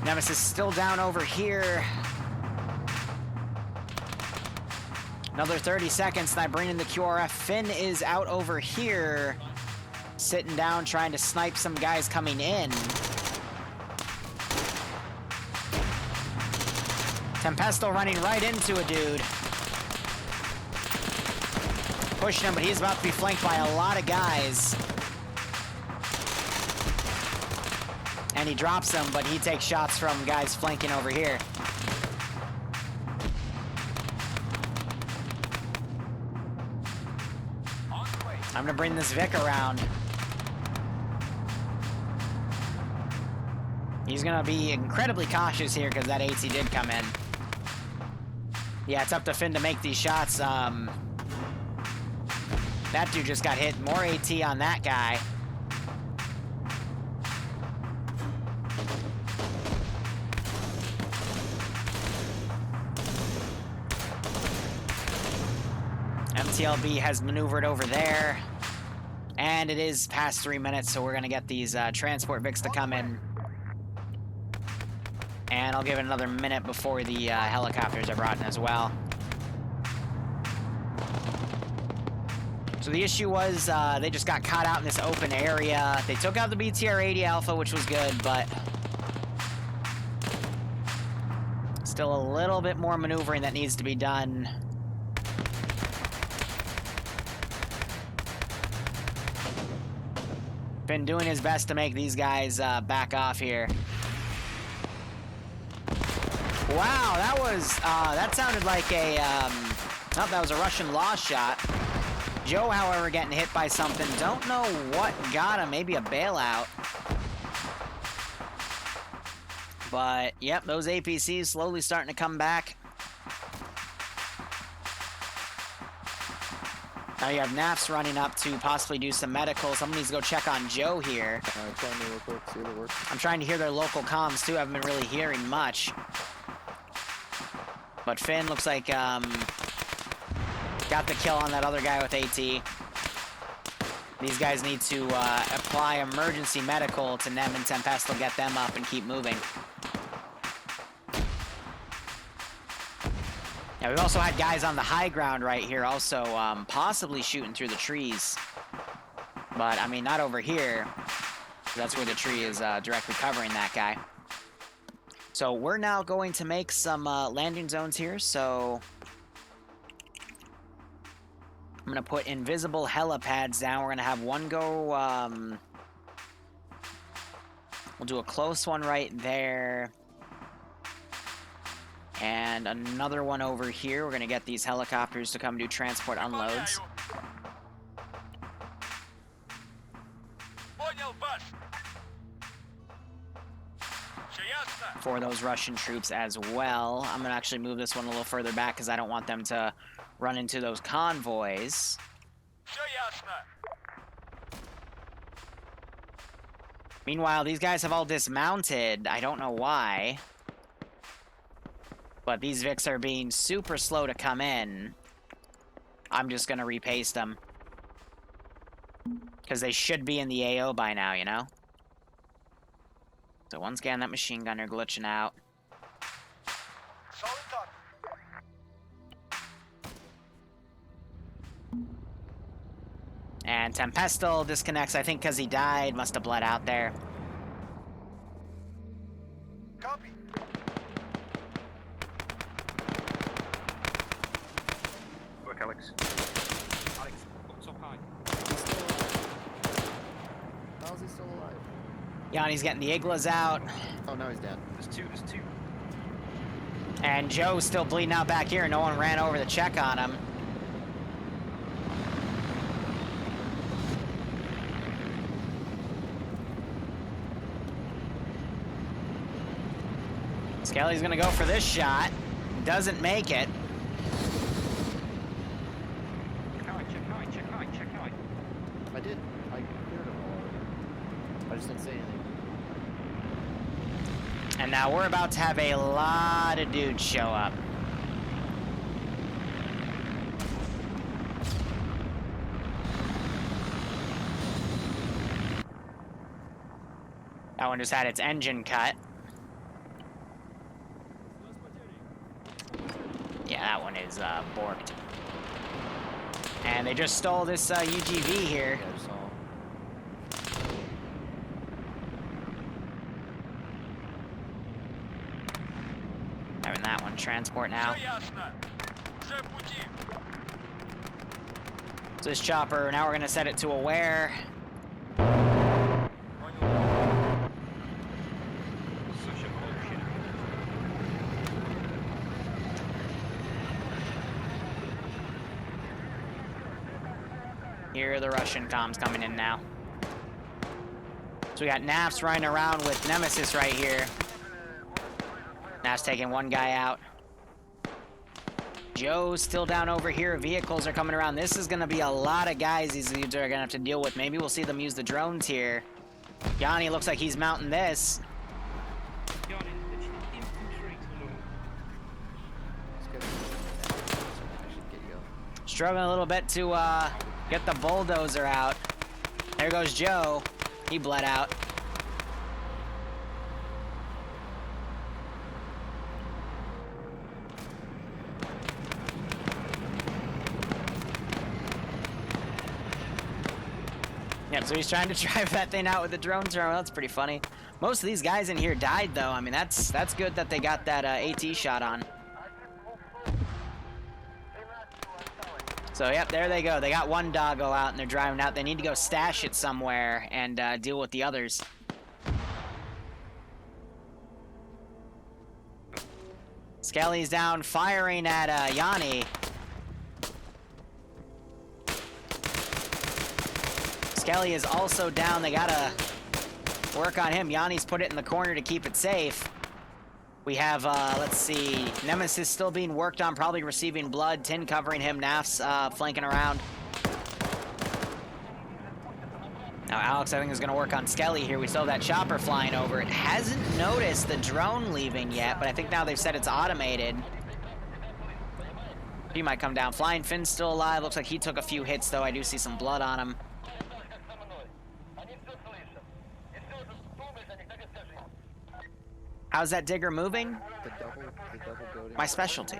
[SPEAKER 1] Nemesis still down over here. Another 30 seconds, and I bring in the QRF. Finn is out over here, sitting down, trying to snipe some guys coming in. Tempestal running right into a dude. Pushing him, but he's about to be flanked by a lot of guys. And he drops him, but he takes shots from guys flanking over here. I'm gonna bring this Vic around. He's gonna be incredibly cautious here because that AT did come in. Yeah, it's up to Finn to make these shots. That dude just got hit. More AT on that guy. MTLB has maneuvered over there. And it is past 3 minutes, so we're gonna get these transport Vics to come in. And I'll give it another minute before the helicopters are brought in as well. So the issue was they just got caught out in this open area. They took out the BTR-80 Alpha, which was good, but still a little bit more maneuvering that needs to be done. Been doing his best to make these guys back off here. Wow, that was, that sounded like a, oh, that was a Russian lost shot. Joe, however, getting hit by something. Don't know what got him, maybe a bailout. But, yep, those APCs slowly starting to come back. Now you have NAFs running up to possibly do some medical. Someone needs to go check on Joe here. I'm trying to hear their local comms, too. I haven't been really hearing much. But Finn looks like, got the kill on that other guy with AT. These guys need to apply emergency medical to Nem and Tempestal, get them up and keep moving. Yeah, we've also had guys on the high ground right here also possibly shooting through the trees. But, I mean, not over here. That's where the tree is directly covering that guy. So we're now going to make some landing zones here. So I'm going to put invisible helipads down. We're going to have one go... we'll do a close one right there. And another one over here. We're going to get these helicopters to come do transport unloads. For those Russian troops as well. I'm going to actually move this one a little further back because I don't want them to run into those convoys. Meanwhile, these guys have all dismounted. I don't know why. But these Vics are being super slow to come in. I'm just going to repaste them. Because they should be in the AO by now, you know? So once again, that machine gunner glitching out. And Tempestal disconnects, I think because he died. Must have bled out there. Yanni's getting the Iglas out.
[SPEAKER 11] Oh, now he's down.
[SPEAKER 6] There's two.
[SPEAKER 1] And Joe's still bleeding out back here. No one ran over to check on him. Skelly's gonna go for this shot. Doesn't make it.
[SPEAKER 2] Check height.
[SPEAKER 11] I did. I cleared him all already. I just didn't say anything.
[SPEAKER 1] And now we're about to have a lot of dudes show up. That one just had its engine cut. Yeah, that one is borked. And they just stole this UGV here.
[SPEAKER 11] Yeah, I just saw him.
[SPEAKER 1] Having that one transport now. So this chopper, now we're gonna set it to aware. Here are the Russian comms coming in now. So we got Naps running around with Nemesis right here. Naps taking one guy out. Joe's still down over here. Vehicles are coming around. This is going to be a lot of guys these dudes are going to have to deal with. Maybe we'll see them use the drones here. Yanni looks like he's mounting this. Struggling a little bit to get the bulldozer out. There goes Joe. He bled out. Yep, so he's trying to drive that thing out with the drone terminal. That's pretty funny. Most of these guys in here died, though. I mean, that's good that they got that AT shot on. So, yep, there they go. They got one doggo out, and they're driving out. They need to go stash it somewhere and deal with the others. Skelly's down, firing at Yanni. Skelly is also down. They gotta work on him. Yanni's put it in the corner to keep it safe. We have, let's see, Nemesis still being worked on, probably receiving blood. Tin covering him, Naf's flanking around. Now Alex, I think, is going to work on Skelly here. We still have that chopper flying over. It hasn't noticed the drone leaving yet, but I think now they've said it's automated. He might come down. Flying Finn's still alive. Looks like he took a few hits, though. I do see some blood on him. How's that digger moving?
[SPEAKER 11] The double goating.
[SPEAKER 1] My specialty.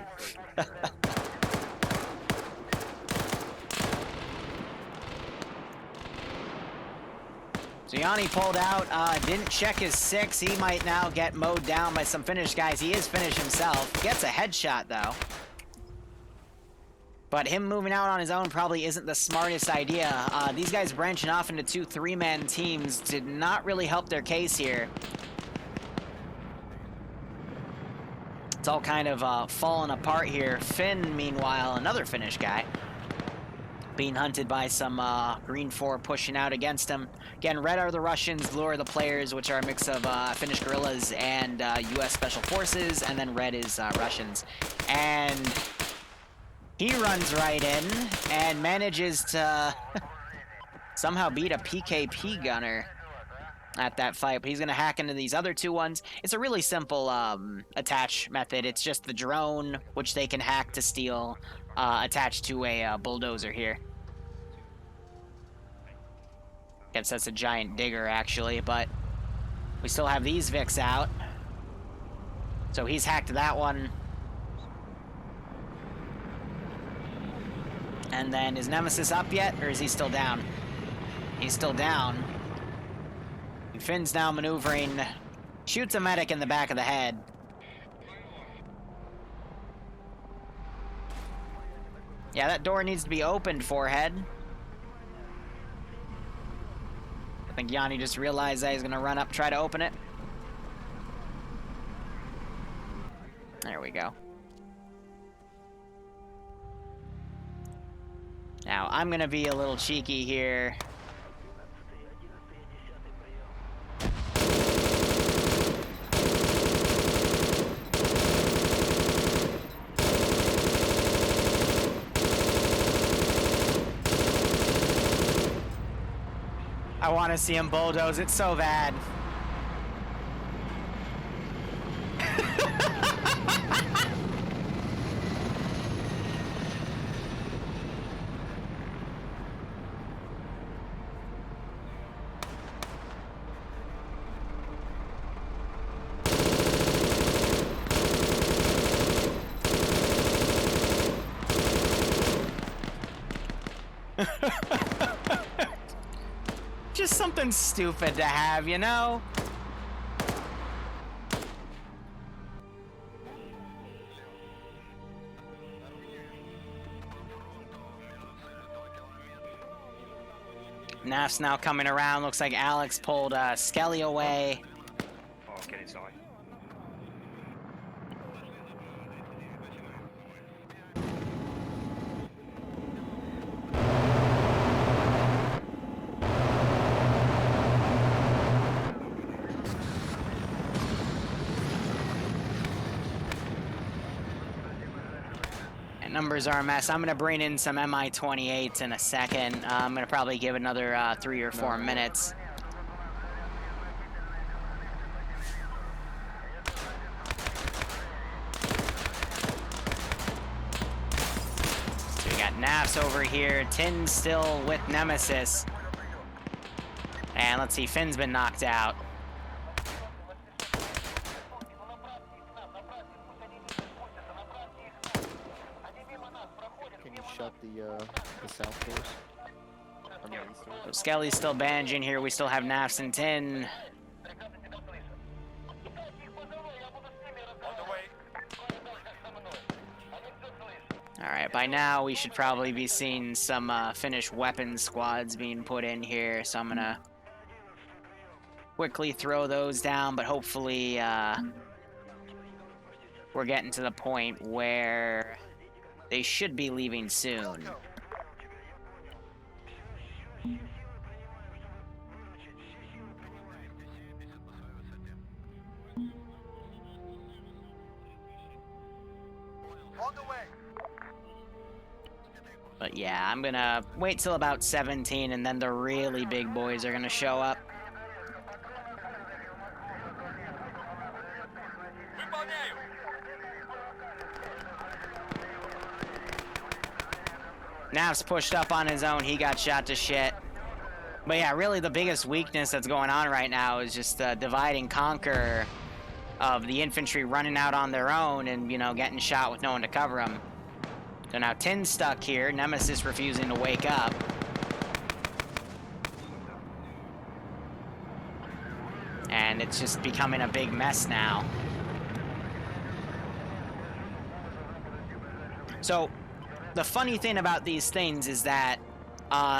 [SPEAKER 1] So Yanni pulled out, didn't check his 6. He might now get mowed down by some Finnish guys. He is Finnish himself. Gets a headshot, though. But him moving out on his own probably isn't the smartest idea. These guys branching off into 2 3-man teams did not really help their case here. It's all kind of falling apart here. Finn, meanwhile, another Finnish guy, being hunted by some Green 4 pushing out against him. Again, red are the Russians, blue are the players, which are a mix of Finnish guerrillas and U.S. Special Forces, and then red is Russians. And he runs right in and manages to somehow beat a PKP gunner at that fight, but he's going to hack into these other 2 ones. It's a really simple attach method. It's just the drone, which they can hack to steal, attached to a bulldozer here. Guess that's a giant digger, actually, but we still have these Vics out. So he's hacked that one. And then, is Nemesis up yet, or is he still down? He's still down. And Finn's now maneuvering, shoots a medic in the back of the head. Yeah, that door needs to be opened, Forehead. I think Yanni just realized that he's gonna run up, try to open it. There we go. Now, I'm gonna be a little cheeky here. I want to see him bulldoze it so bad. Just something stupid to have, you know? NAF's now coming around. Looks like Alex pulled Skelly away.
[SPEAKER 2] Oh, get inside.
[SPEAKER 1] Numbers are a mess. I'm gonna bring in some Mi-28s in a second. I'm gonna probably give another 3 or 4 minutes. So we got Naps over here. Tin's still with Nemesis. And let's see, Finn's been knocked out.
[SPEAKER 3] Shut the south doors. On the east door.
[SPEAKER 1] So Skelly's still bandaging here. We still have Nafs and Tin. Alright, by now we should probably be seeing some Finnish weapons squads being put in here, so I'm gonna quickly throw those down, but hopefully we're getting to the point where they should be leaving soon. But yeah, I'm gonna wait till about 17 and then the really big boys are gonna show up. Nav's pushed up on his own. He got shot to shit. But yeah, really the biggest weakness that's going on right now is just the divide and conquer of the infantry running out on their own and, you know, getting shot with no one to cover them. So now Tin's stuck here. Nemesis refusing to wake up. And it's just becoming a big mess now. So the funny thing about these things is that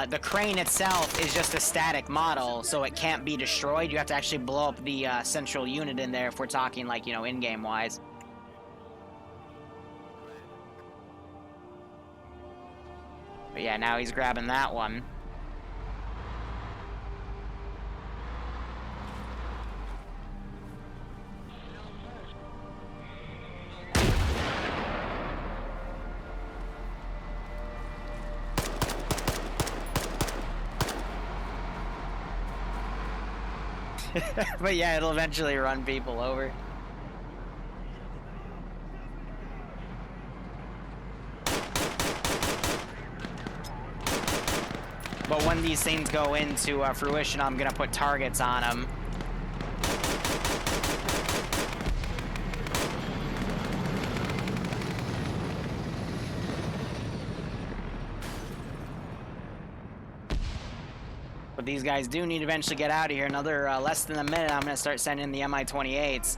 [SPEAKER 1] the crane itself is just a static model, so it can't be destroyed. You have to actually blow up the central unit in there if we're talking, like, you know, in-game wise. But yeah, now he's grabbing that one. But yeah, it'll eventually run people over. But when these things go into fruition, I'm gonna put targets on them. But these guys do need to eventually get out of here. Another less than a minute, I'm gonna start sending the Mi-28s.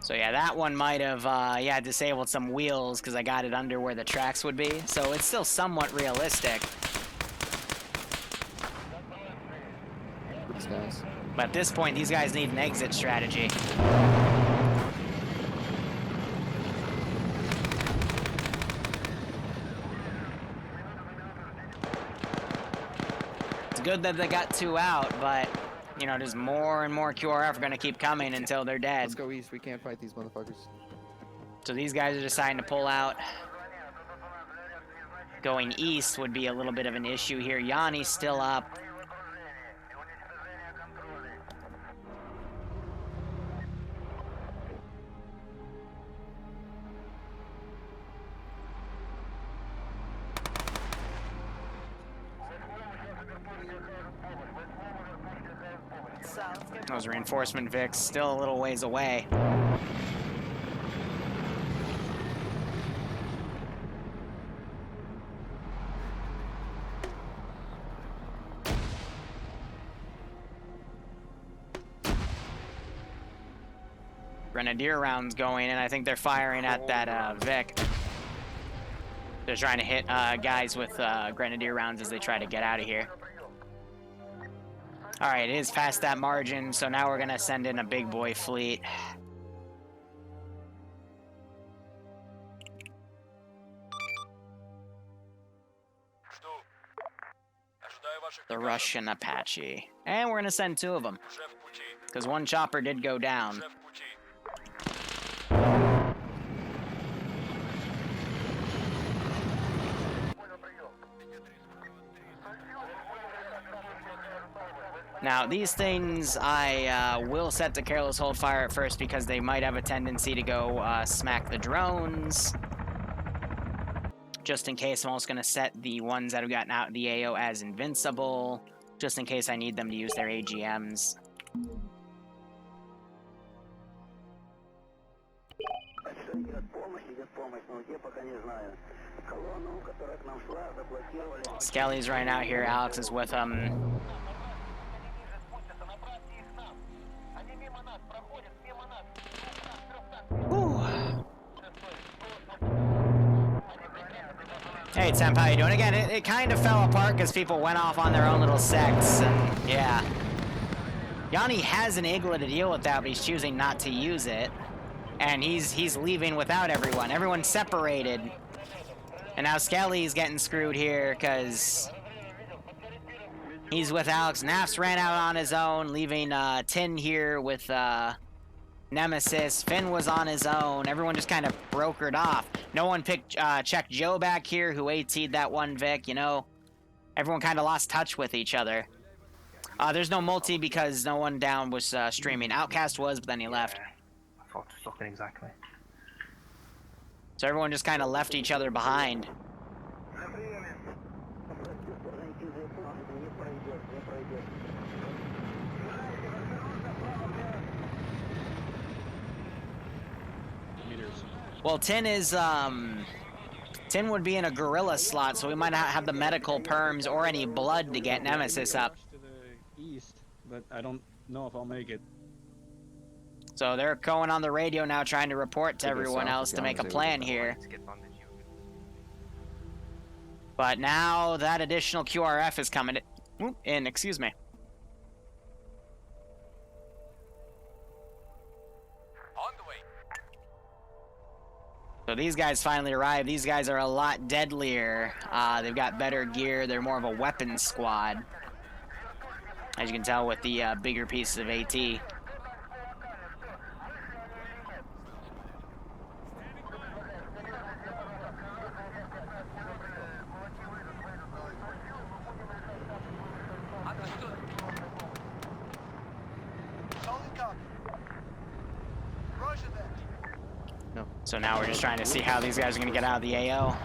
[SPEAKER 1] So yeah, that one might have, yeah, disabled some wheels because I got it under where the tracks would be. So it's still somewhat realistic.
[SPEAKER 11] Thanks, guys.
[SPEAKER 1] But at this point, these guys need an exit strategy. It's good that they got 2 out, but, you know, there's more and more QRF are going to keep coming until they're dead.
[SPEAKER 11] Let's go east. We can't fight these motherfuckers.
[SPEAKER 1] So these guys are deciding to pull out. Going east would be a little bit of an issue here. Yanni's still up. Those reinforcement Vics still a little ways away. Grenadier rounds going, and I think they're firing at that Vic. They're trying to hit guys with Grenadier rounds as they try to get out of here. All right, it is past that margin, so now we're gonna send in a big boy fleet. The Russian Apache. And we're gonna send 2 of them, because 1 chopper did go down. Now, these things I will set to careless hold fire at first because they might have a tendency to go smack the drones. Just in case, I'm also going to set the ones that have gotten out of the AO as invincible, just in case I need them to use their AGMs. Skelly's right out here, Alex is with him. Hey, Temp, how you doing? Again, it kind of fell apart because people went off on their own little sects, and yeah. Yanni has an Igla to deal with that, but he's choosing not to use it. And he's leaving without everyone. Everyone's separated. And now Skelly's getting screwed here because he's with Alex. Nafs ran out on his own, leaving Tin here with Nemesis. Finn was on his own. Everyone just kind of brokered off. No one checked Joe back here, who AT'd that 1 Vic, you know. Everyone kind of lost touch with each other. There's no multi because no one down was streaming. Outcast was, but then he left.
[SPEAKER 2] I thought something exactly.
[SPEAKER 1] So everyone just kind of left each other behind. Well, Tin is, Tin would be in a gorilla slot, so we might not have the medical perms or any blood to get Nemesis up.
[SPEAKER 12] To the east, but I don't know if I'll make it.
[SPEAKER 1] So they're going on the radio now trying to report to everyone else to make a plan here. But now that additional QRF is coming in, excuse me. So these guys finally arrived. These guys are a lot deadlier. They've got better gear. They're more of a weapons squad, as you can tell with the bigger pieces of AT. So now we're just trying to see how these guys are going to get out of the AO.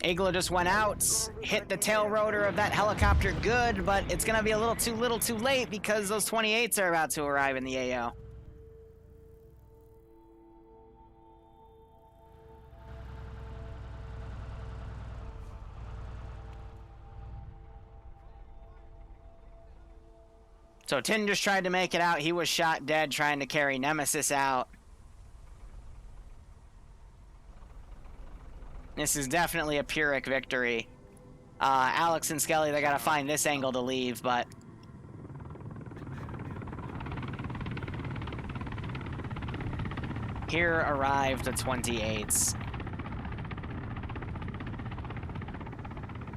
[SPEAKER 1] Igla just went out, hit the tail rotor of that helicopter good, but it's going to be a little too late because those 28s are about to arrive in the AO. So Tin just tried to make it out. He was shot dead trying to carry Nemesis out. This is definitely a Pyrrhic victory. Alex and Skelly, they gotta find this angle to leave, but... Here arrived the 28s.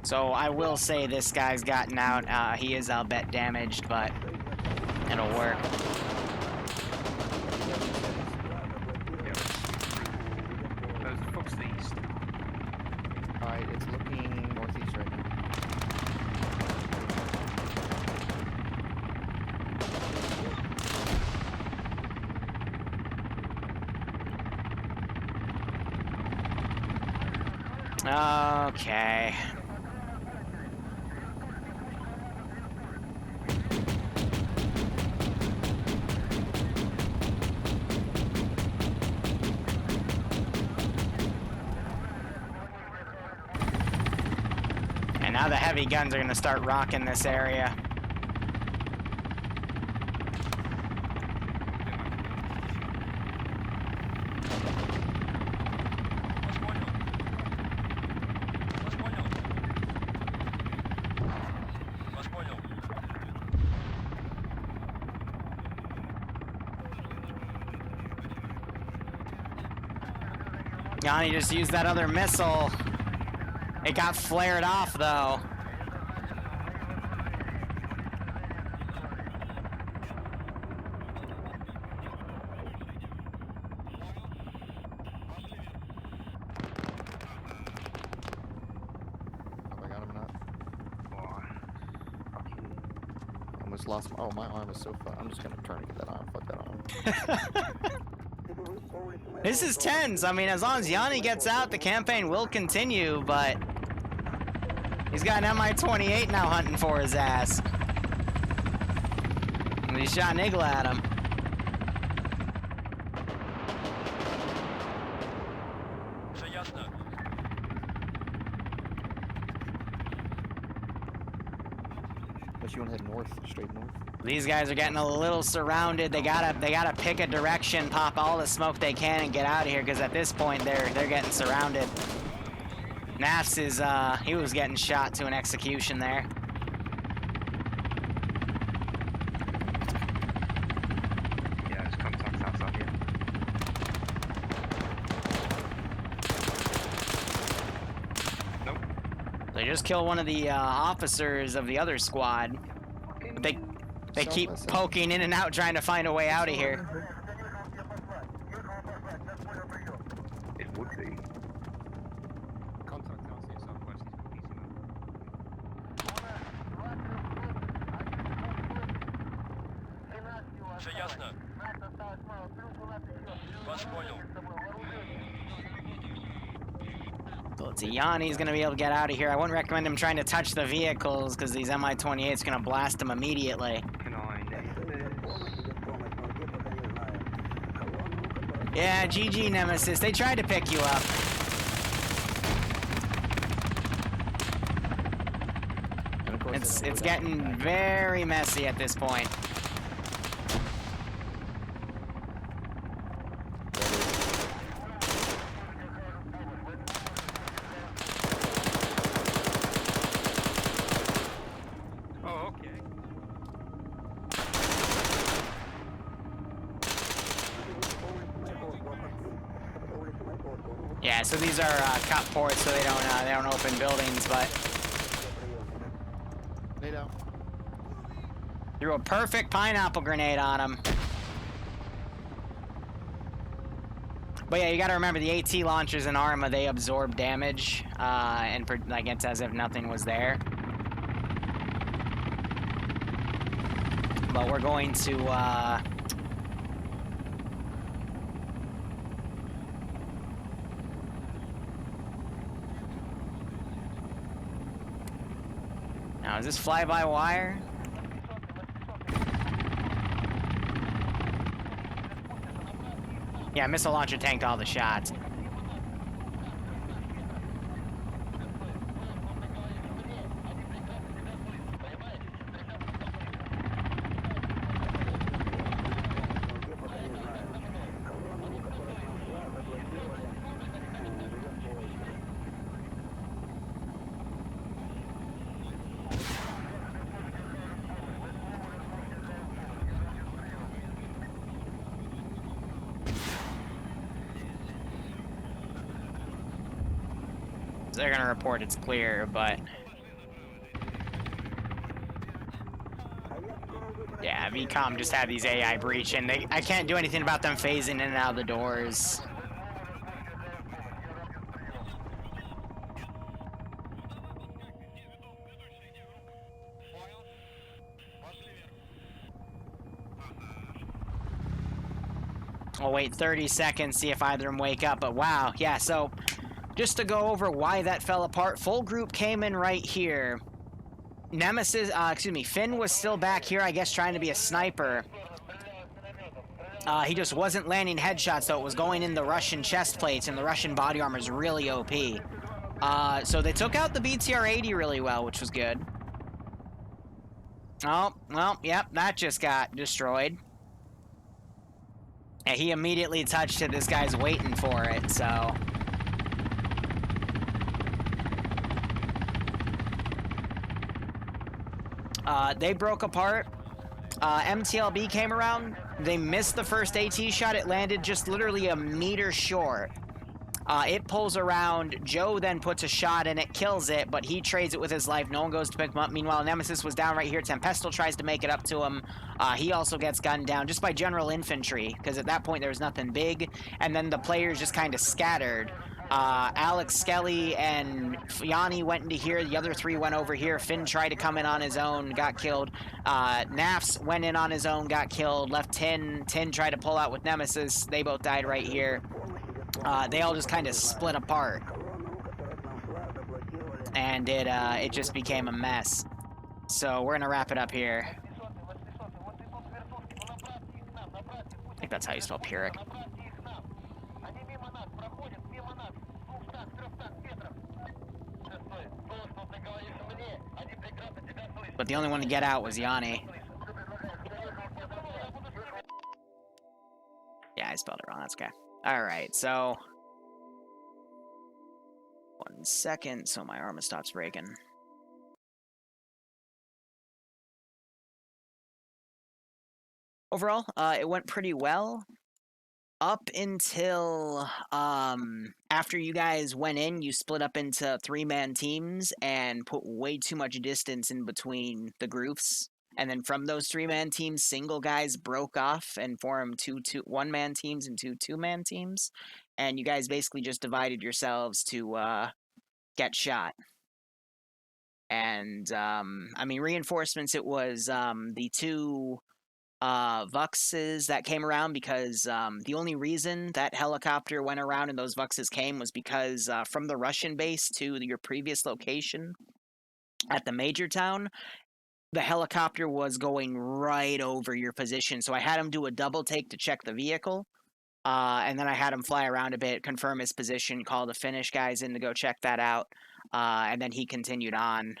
[SPEAKER 1] So I will say this guy's gotten out. He is, I'll bet, damaged, but it'll work.
[SPEAKER 11] Alright, it's looking northeast right now.
[SPEAKER 1] Okay. And now the heavy guns are going to start rocking this area. Yanni just used that other missile. It got flared off, though.
[SPEAKER 11] Have I got him or not? Almost lost my... Oh, my arm is so fun. I'm just gonna turn and get that arm. Fuck that arm.
[SPEAKER 1] This is tense. I mean, as long as Yanni gets out, the campaign will continue, but he's got an Mi-28 now hunting for his ass. And he shot an eagle at him.
[SPEAKER 11] Unless you want to head north, straight north.
[SPEAKER 1] These guys are getting a little surrounded. They gotta pick a direction, pop all the smoke they can, and get out of here. Because at this point, they're getting surrounded. Nafs is he was getting shot to an execution there.
[SPEAKER 2] Yeah, there's contacts outside here. Nope.
[SPEAKER 1] They just killed one of the officers of the other squad. They keep poking in and out, trying to find a way out of here.
[SPEAKER 2] It would be.
[SPEAKER 8] Contact downstairs southwest
[SPEAKER 1] So it's Yanni's gonna be able to get out of here. I wouldn't recommend him trying to touch the vehicles because these Mi-28's gonna blast him immediately. Yeah, GG Nemesis. They tried to pick you up. It's getting very messy at this point.
[SPEAKER 2] Oh, okay.
[SPEAKER 1] Yeah, so these are cut ports, so they don't open buildings, but
[SPEAKER 11] Lay down.
[SPEAKER 1] threw a perfect pineapple grenade on him. But yeah, you gotta remember the AT launchers in Arma, they absorb damage, and like it's as if nothing was there. But we're going to, now, is this fly-by-wire? Yeah, missile launcher tanked all the shots. they're gonna report it's clear, but yeah, VCOM just had these AI breach, and I can't do anything about them phasing in and out of the doors. I'll wait 30 seconds, see if either of them wake up, but wow, yeah, so just to go over why that fell apart, full group came in right here. Nemesis, Finn was still back here, I guess, trying to be a sniper. He just wasn't landing headshots, so it was going in the Russian chest plates, and the Russian body armor is really OP. So they took out the BTR-80 really well, which was good. Oh, well, yep, that just got destroyed. And he immediately touched it. This guy's waiting for it, so... they broke apart. MTLB came around. They missed the first AT shot. It landed just literally a meter short. It pulls around. Joe then puts a shot in it, kills it, but he trades it with his life. No one goes to pick him up. Meanwhile, Nemesis was down right here. Tempestal tries to make it up to him. He also gets gunned down just by general infantry, because at that point there was nothing big, and then the players just kind of scattered. Alex, Skelly, and Yanni went into here. The other three went over here. Finn tried to come in on his own, got killed. Nafs went in on his own, got killed. Left Tin. Tin tried to pull out with Nemesis. They both died right here. They all just kind of split apart. And it just became a mess. So we're going to wrap it up here. I think that's how you spell Pyrrhic. But the only one to get out was Yanni. Yeah, I spelled it wrong. That's okay. Alright, so... 1 second, so my Arma stops breaking. Overall, it went pretty well. Up until after you guys went in, you split up into 3-man teams and put way too much distance in between the groups. And then from those 3-man teams, single guys broke off and formed 1-man teams and 2-man teams. And you guys basically just divided yourselves to get shot. And, I mean, reinforcements, it was the 2... Vuxes that came around because the only reason that helicopter went around and those Vuxes came was because from the Russian base to your previous location at the major town, the helicopter was going right over your position. So I had him do a double take to check the vehicle, and then I had him fly around a bit, confirm his position, call the Finnish guys in to go check that out, and then he continued on.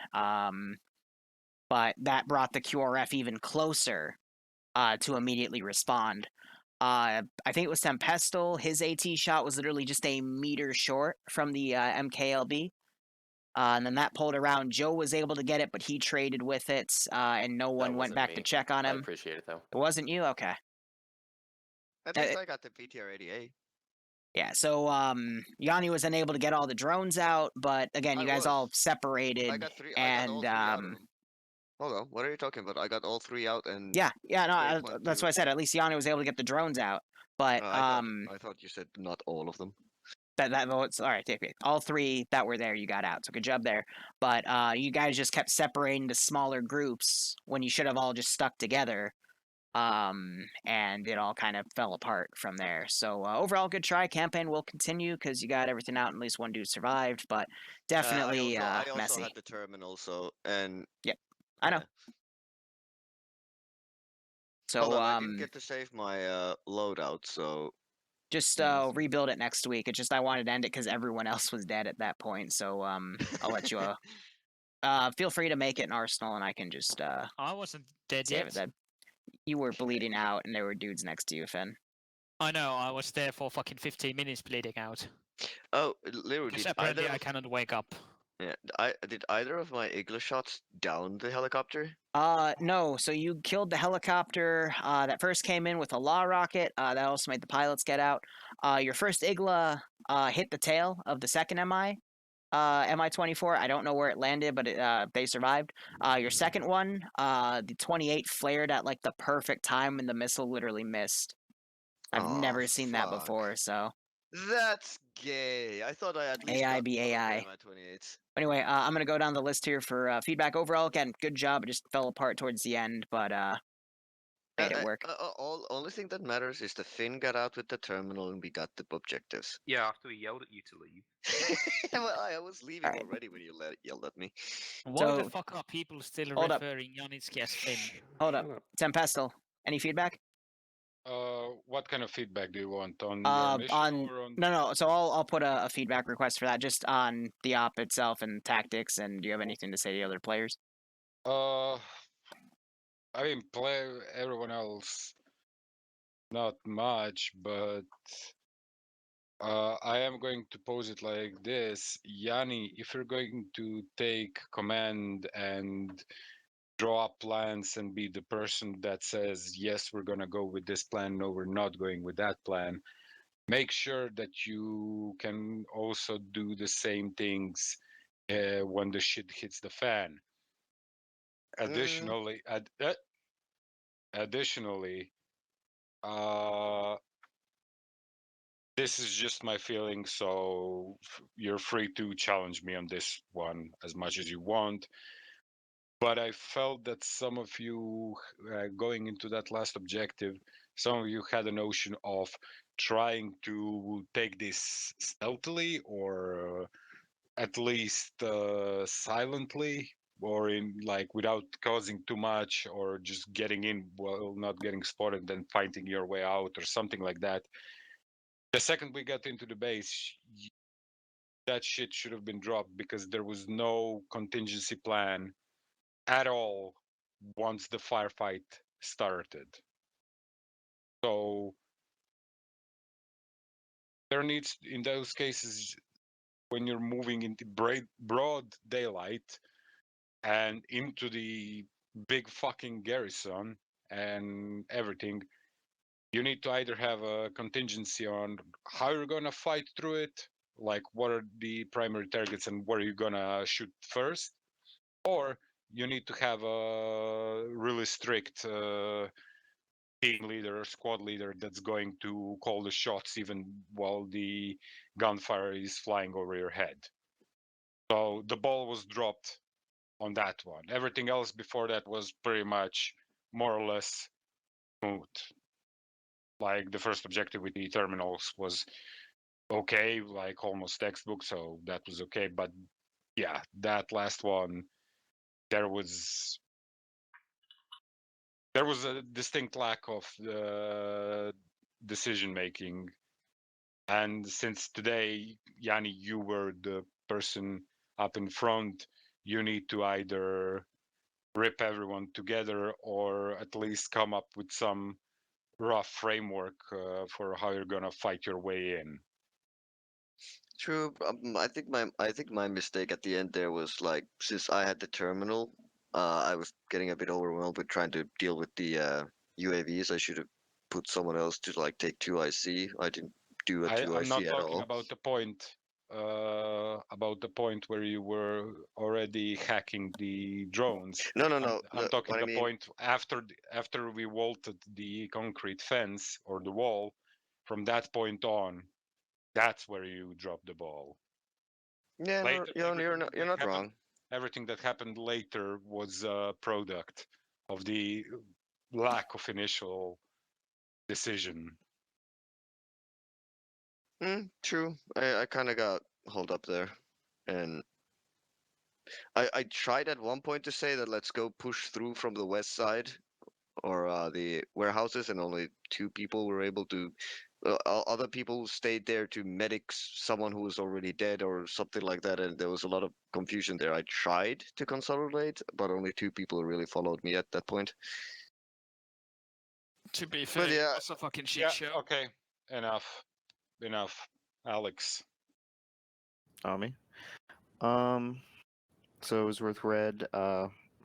[SPEAKER 1] But that brought the QRF even closer to immediately respond. I think it was Tempestal. His AT shot was literally just a meter short from the MKLB. And then that pulled around. Joe was able to get it, but he traded with it, and no one went back to check on him.
[SPEAKER 13] I appreciate it, though.
[SPEAKER 1] It wasn't you? Okay.
[SPEAKER 6] At least I got the BTR-80A.
[SPEAKER 1] Yeah, so Yanni was unable to get all the drones out, but again, you guys all separated.
[SPEAKER 6] I got all 3 out of them. Hold on, what are you talking about? I got all 3 out and...
[SPEAKER 1] Yeah, no, that's what I said. At least Yanni was able to get the drones out. But,
[SPEAKER 6] I thought you said not all of them.
[SPEAKER 1] All right, take it. All 3 that were there, you got out. So good job there. But you guys just kept separating to smaller groups when you should have all just stuck together. And it all kind of fell apart from there. So overall, good try. Campaign will continue because you got everything out and at least one dude survived. But definitely
[SPEAKER 6] I also
[SPEAKER 1] messy.
[SPEAKER 6] had the terminal, so... and.
[SPEAKER 1] Yep. I know. So,
[SPEAKER 6] I didn't get to save my loadout, so...
[SPEAKER 1] Just rebuild it next week. It's just I wanted to end it because everyone else was dead at that point, so I'll let you... feel free to make it an Arsenal, and I can just...
[SPEAKER 5] I wasn't dead
[SPEAKER 1] save
[SPEAKER 5] yet.
[SPEAKER 1] it then. You were bleeding out, and there were dudes next to you, Finn.
[SPEAKER 5] I know, I was there for fucking 15 minutes bleeding out.
[SPEAKER 6] Oh, Liru,
[SPEAKER 5] Because apparently I cannot wake up.
[SPEAKER 6] Yeah, did either of my Eagle shots down the helicopter?
[SPEAKER 1] No. So you killed the helicopter that first came in with a law rocket. That also made the pilots get out. Your first Igla hit the tail of the second MI. Mi-24. I don't know where it landed, but they survived. Your second one, the 28 flared at like the perfect time, and the missile literally missed. I've never seen that before, so.
[SPEAKER 6] That's gay. I thought I at least
[SPEAKER 1] AI
[SPEAKER 6] got
[SPEAKER 1] be
[SPEAKER 6] one of
[SPEAKER 1] AI.
[SPEAKER 6] them at 28.
[SPEAKER 1] Anyway, I'm gonna go down the list here for feedback. Overall, again, good job. It just fell apart towards the end, but made it work.
[SPEAKER 6] Only thing that matters is the Finn got out with the terminal and we got the objectives.
[SPEAKER 2] Yeah, after we yelled at you to leave.
[SPEAKER 6] Well, I was leaving already when you yelled at me.
[SPEAKER 5] Why the fuck are people still referring Janitski as Finn?
[SPEAKER 1] Hold up. Tempestal, any feedback?
[SPEAKER 8] What kind of feedback do you want on your mission or on?
[SPEAKER 1] No. So I'll put a feedback request for that, just on the op itself and tactics. And do you have anything to say to the other players?
[SPEAKER 8] I mean, everyone else, not much, but I am going to pose it like this. Yanni, if you're going to take command and draw up plans and be the person that says, yes, we're going to go with this plan, no, we're not going with that plan, make sure that you can also do the same things when the shit hits the fan. Additionally, this is just my feeling, so you're free to challenge me on this one as much as you want. But I felt that some of you, going into that last objective, some of you had a notion of trying to take this stealthily or at least silently, or in like without causing too much, or just getting in while not getting spotted, then fighting your way out or something like that. The second we got into the base, that shit should have been dropped because there was no contingency plan at all once the firefight started. So there needs, in those cases, when you're moving into broad daylight and into the big fucking garrison and everything, you need to either have a contingency on how you're gonna fight through it, like what are the primary targets and what are you gonna shoot first, or you need to have a really strict team leader or squad leader that's going to call the shots even while the gunfire is flying over your head. So the ball was dropped on that one. Everything else before that was pretty much more or less smooth. Like the first objective with the terminals was okay, like almost textbook, so that was okay. But yeah, that last one, there was a distinct lack of decision making. And since today, Yanni, you were the person up in front, you need to either rip everyone together or at least come up with some rough framework for how you're gonna fight your way in.
[SPEAKER 6] True. I think my mistake at the end there was like, since I had the terminal, I was getting a bit overwhelmed with trying to deal with the UAVs. I should have put someone else to like take 2IC. I didn't do a 2IC
[SPEAKER 8] I'm not
[SPEAKER 6] at
[SPEAKER 8] talking
[SPEAKER 6] all.
[SPEAKER 8] about the point where you were already hacking the drones.
[SPEAKER 6] No.
[SPEAKER 8] I'm talking the point after we vaulted the concrete fence or the wall. From that point on, that's where you drop the ball.
[SPEAKER 6] Yeah,
[SPEAKER 8] Later,
[SPEAKER 6] you're not wrong.
[SPEAKER 8] Everything that happened later was a product of the lack of initial decision.
[SPEAKER 6] True. I kind of got hold up there, and I tried at one point to say that let's go push through from the west side, or the warehouses, and only 2 people were able to. Other people stayed there to medic someone who was already dead or something like that, and there was a lot of confusion there. I tried to consolidate, but only 2 people really followed me at that point.
[SPEAKER 5] To be fair,
[SPEAKER 6] yeah,
[SPEAKER 5] it was a fucking shit show.
[SPEAKER 8] Okay, enough. Alex.
[SPEAKER 7] Me. So it was worth red.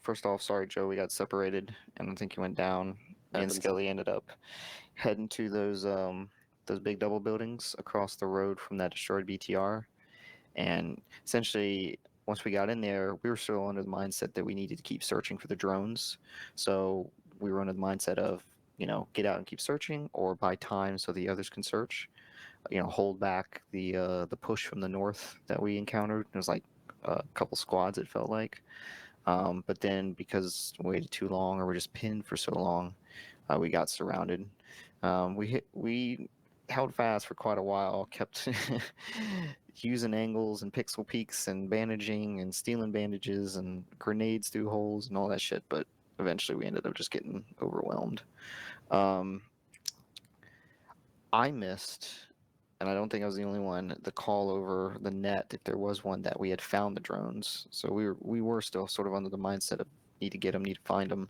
[SPEAKER 7] First off, sorry, Joe, we got separated, and I think you went down. Me and Skelly ended up heading to those big double buildings across the road from that destroyed BTR, And essentially, once we got in there, we were still under the mindset that we needed to keep searching for the drones. So we were under the mindset of, get out and keep searching, or buy time so the others can search. Hold back the push from the north that we encountered. It was like a couple squads, it felt like. But then because we waited too long, or we're just pinned for so long, we got surrounded. We held fast for quite a while, kept using angles and pixel peaks and bandaging and stealing bandages and grenades through holes and all that shit, but eventually we ended up just getting overwhelmed. I missed, and I don't think I was the only one, the call over the net, if there was one, that we had found the drones. So we were still sort of under the mindset of need to get them, need to find them.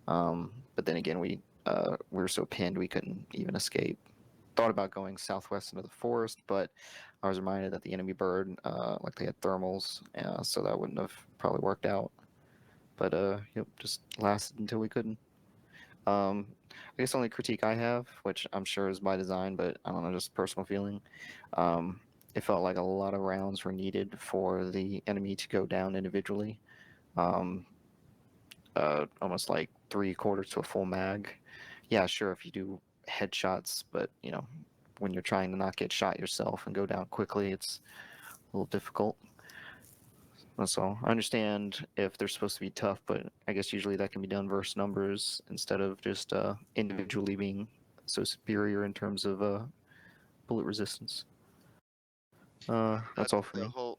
[SPEAKER 7] But then again, we were so pinned we couldn't even escape. Thought about going southwest into the forest, but I was reminded that the enemy bird, like they had thermals, so that wouldn't have probably worked out. But yep, just lasted until we couldn't. I guess the only critique I have, which I'm sure is by design, but I don't know, just personal feeling. It felt like a lot of rounds were needed for the enemy to go down individually. Almost like 3/4 to a full mag. Yeah, sure, if you do headshots, but when you're trying to not get shot yourself and go down quickly, it's a little difficult. So I understand if they're supposed to be tough, but I guess usually that can be done versus numbers instead of just individually being so superior in terms of bullet resistance. That's all for
[SPEAKER 6] The
[SPEAKER 7] me.
[SPEAKER 6] whole,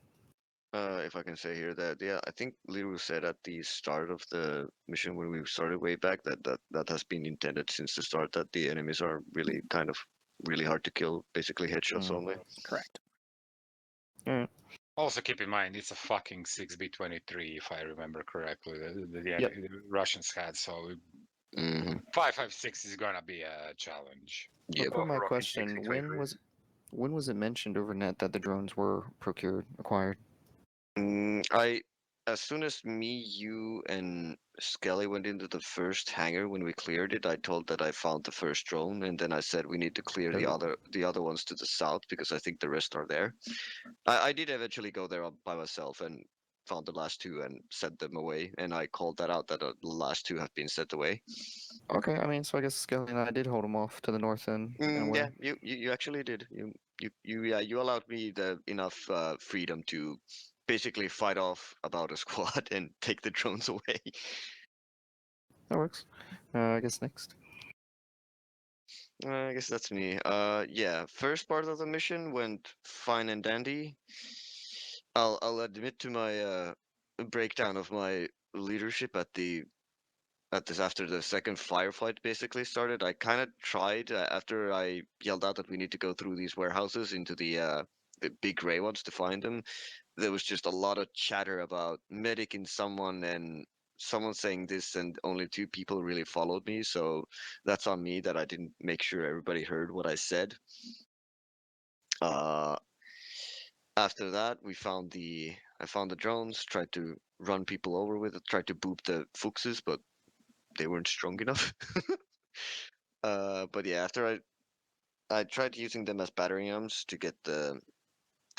[SPEAKER 6] if I can say here that I think Liru said at the start of the mission when we started way back that has been intended since the start, that the enemies are really kind of really hard to kill, basically headshots only.
[SPEAKER 1] Correct.
[SPEAKER 8] Also keep in mind it's a fucking 6B 23 if I remember correctly.
[SPEAKER 7] Yep.
[SPEAKER 8] The Russians had, so 5.56 is gonna be a challenge.
[SPEAKER 6] Yeah.
[SPEAKER 7] For my question, when was it mentioned over net that the drones were acquired?
[SPEAKER 6] As soon as me, you, and Skelly went into the first hangar when we cleared it, I told that I found the first drone, and then I said we need to clear the other ones to the south because I think the rest are there. I did eventually go there by myself and found the last two and sent them away, and I called that out that the last two have been sent away.
[SPEAKER 7] Okay, I mean, so I guess Skelly and I did hold them off to the north end.
[SPEAKER 6] Yeah, you actually did. You allowed me enough freedom to basically fight off about a squad and take the drones away.
[SPEAKER 7] That works. I guess next.
[SPEAKER 6] I guess that's me. Yeah, first part of the mission went fine and dandy. I'll admit to my breakdown of my leadership after the second firefight basically started. I kind of tried after I yelled out that we need to go through these warehouses into the big gray ones to find them. There was just a lot of chatter about medicing someone and someone saying this, and only two people really followed me. So that's on me that I didn't make sure everybody heard what I said. After that, I found the drones, tried to run people over with it, tried to boop the Fuchses, but they weren't strong enough. But yeah, after I tried using them as battering rams to get to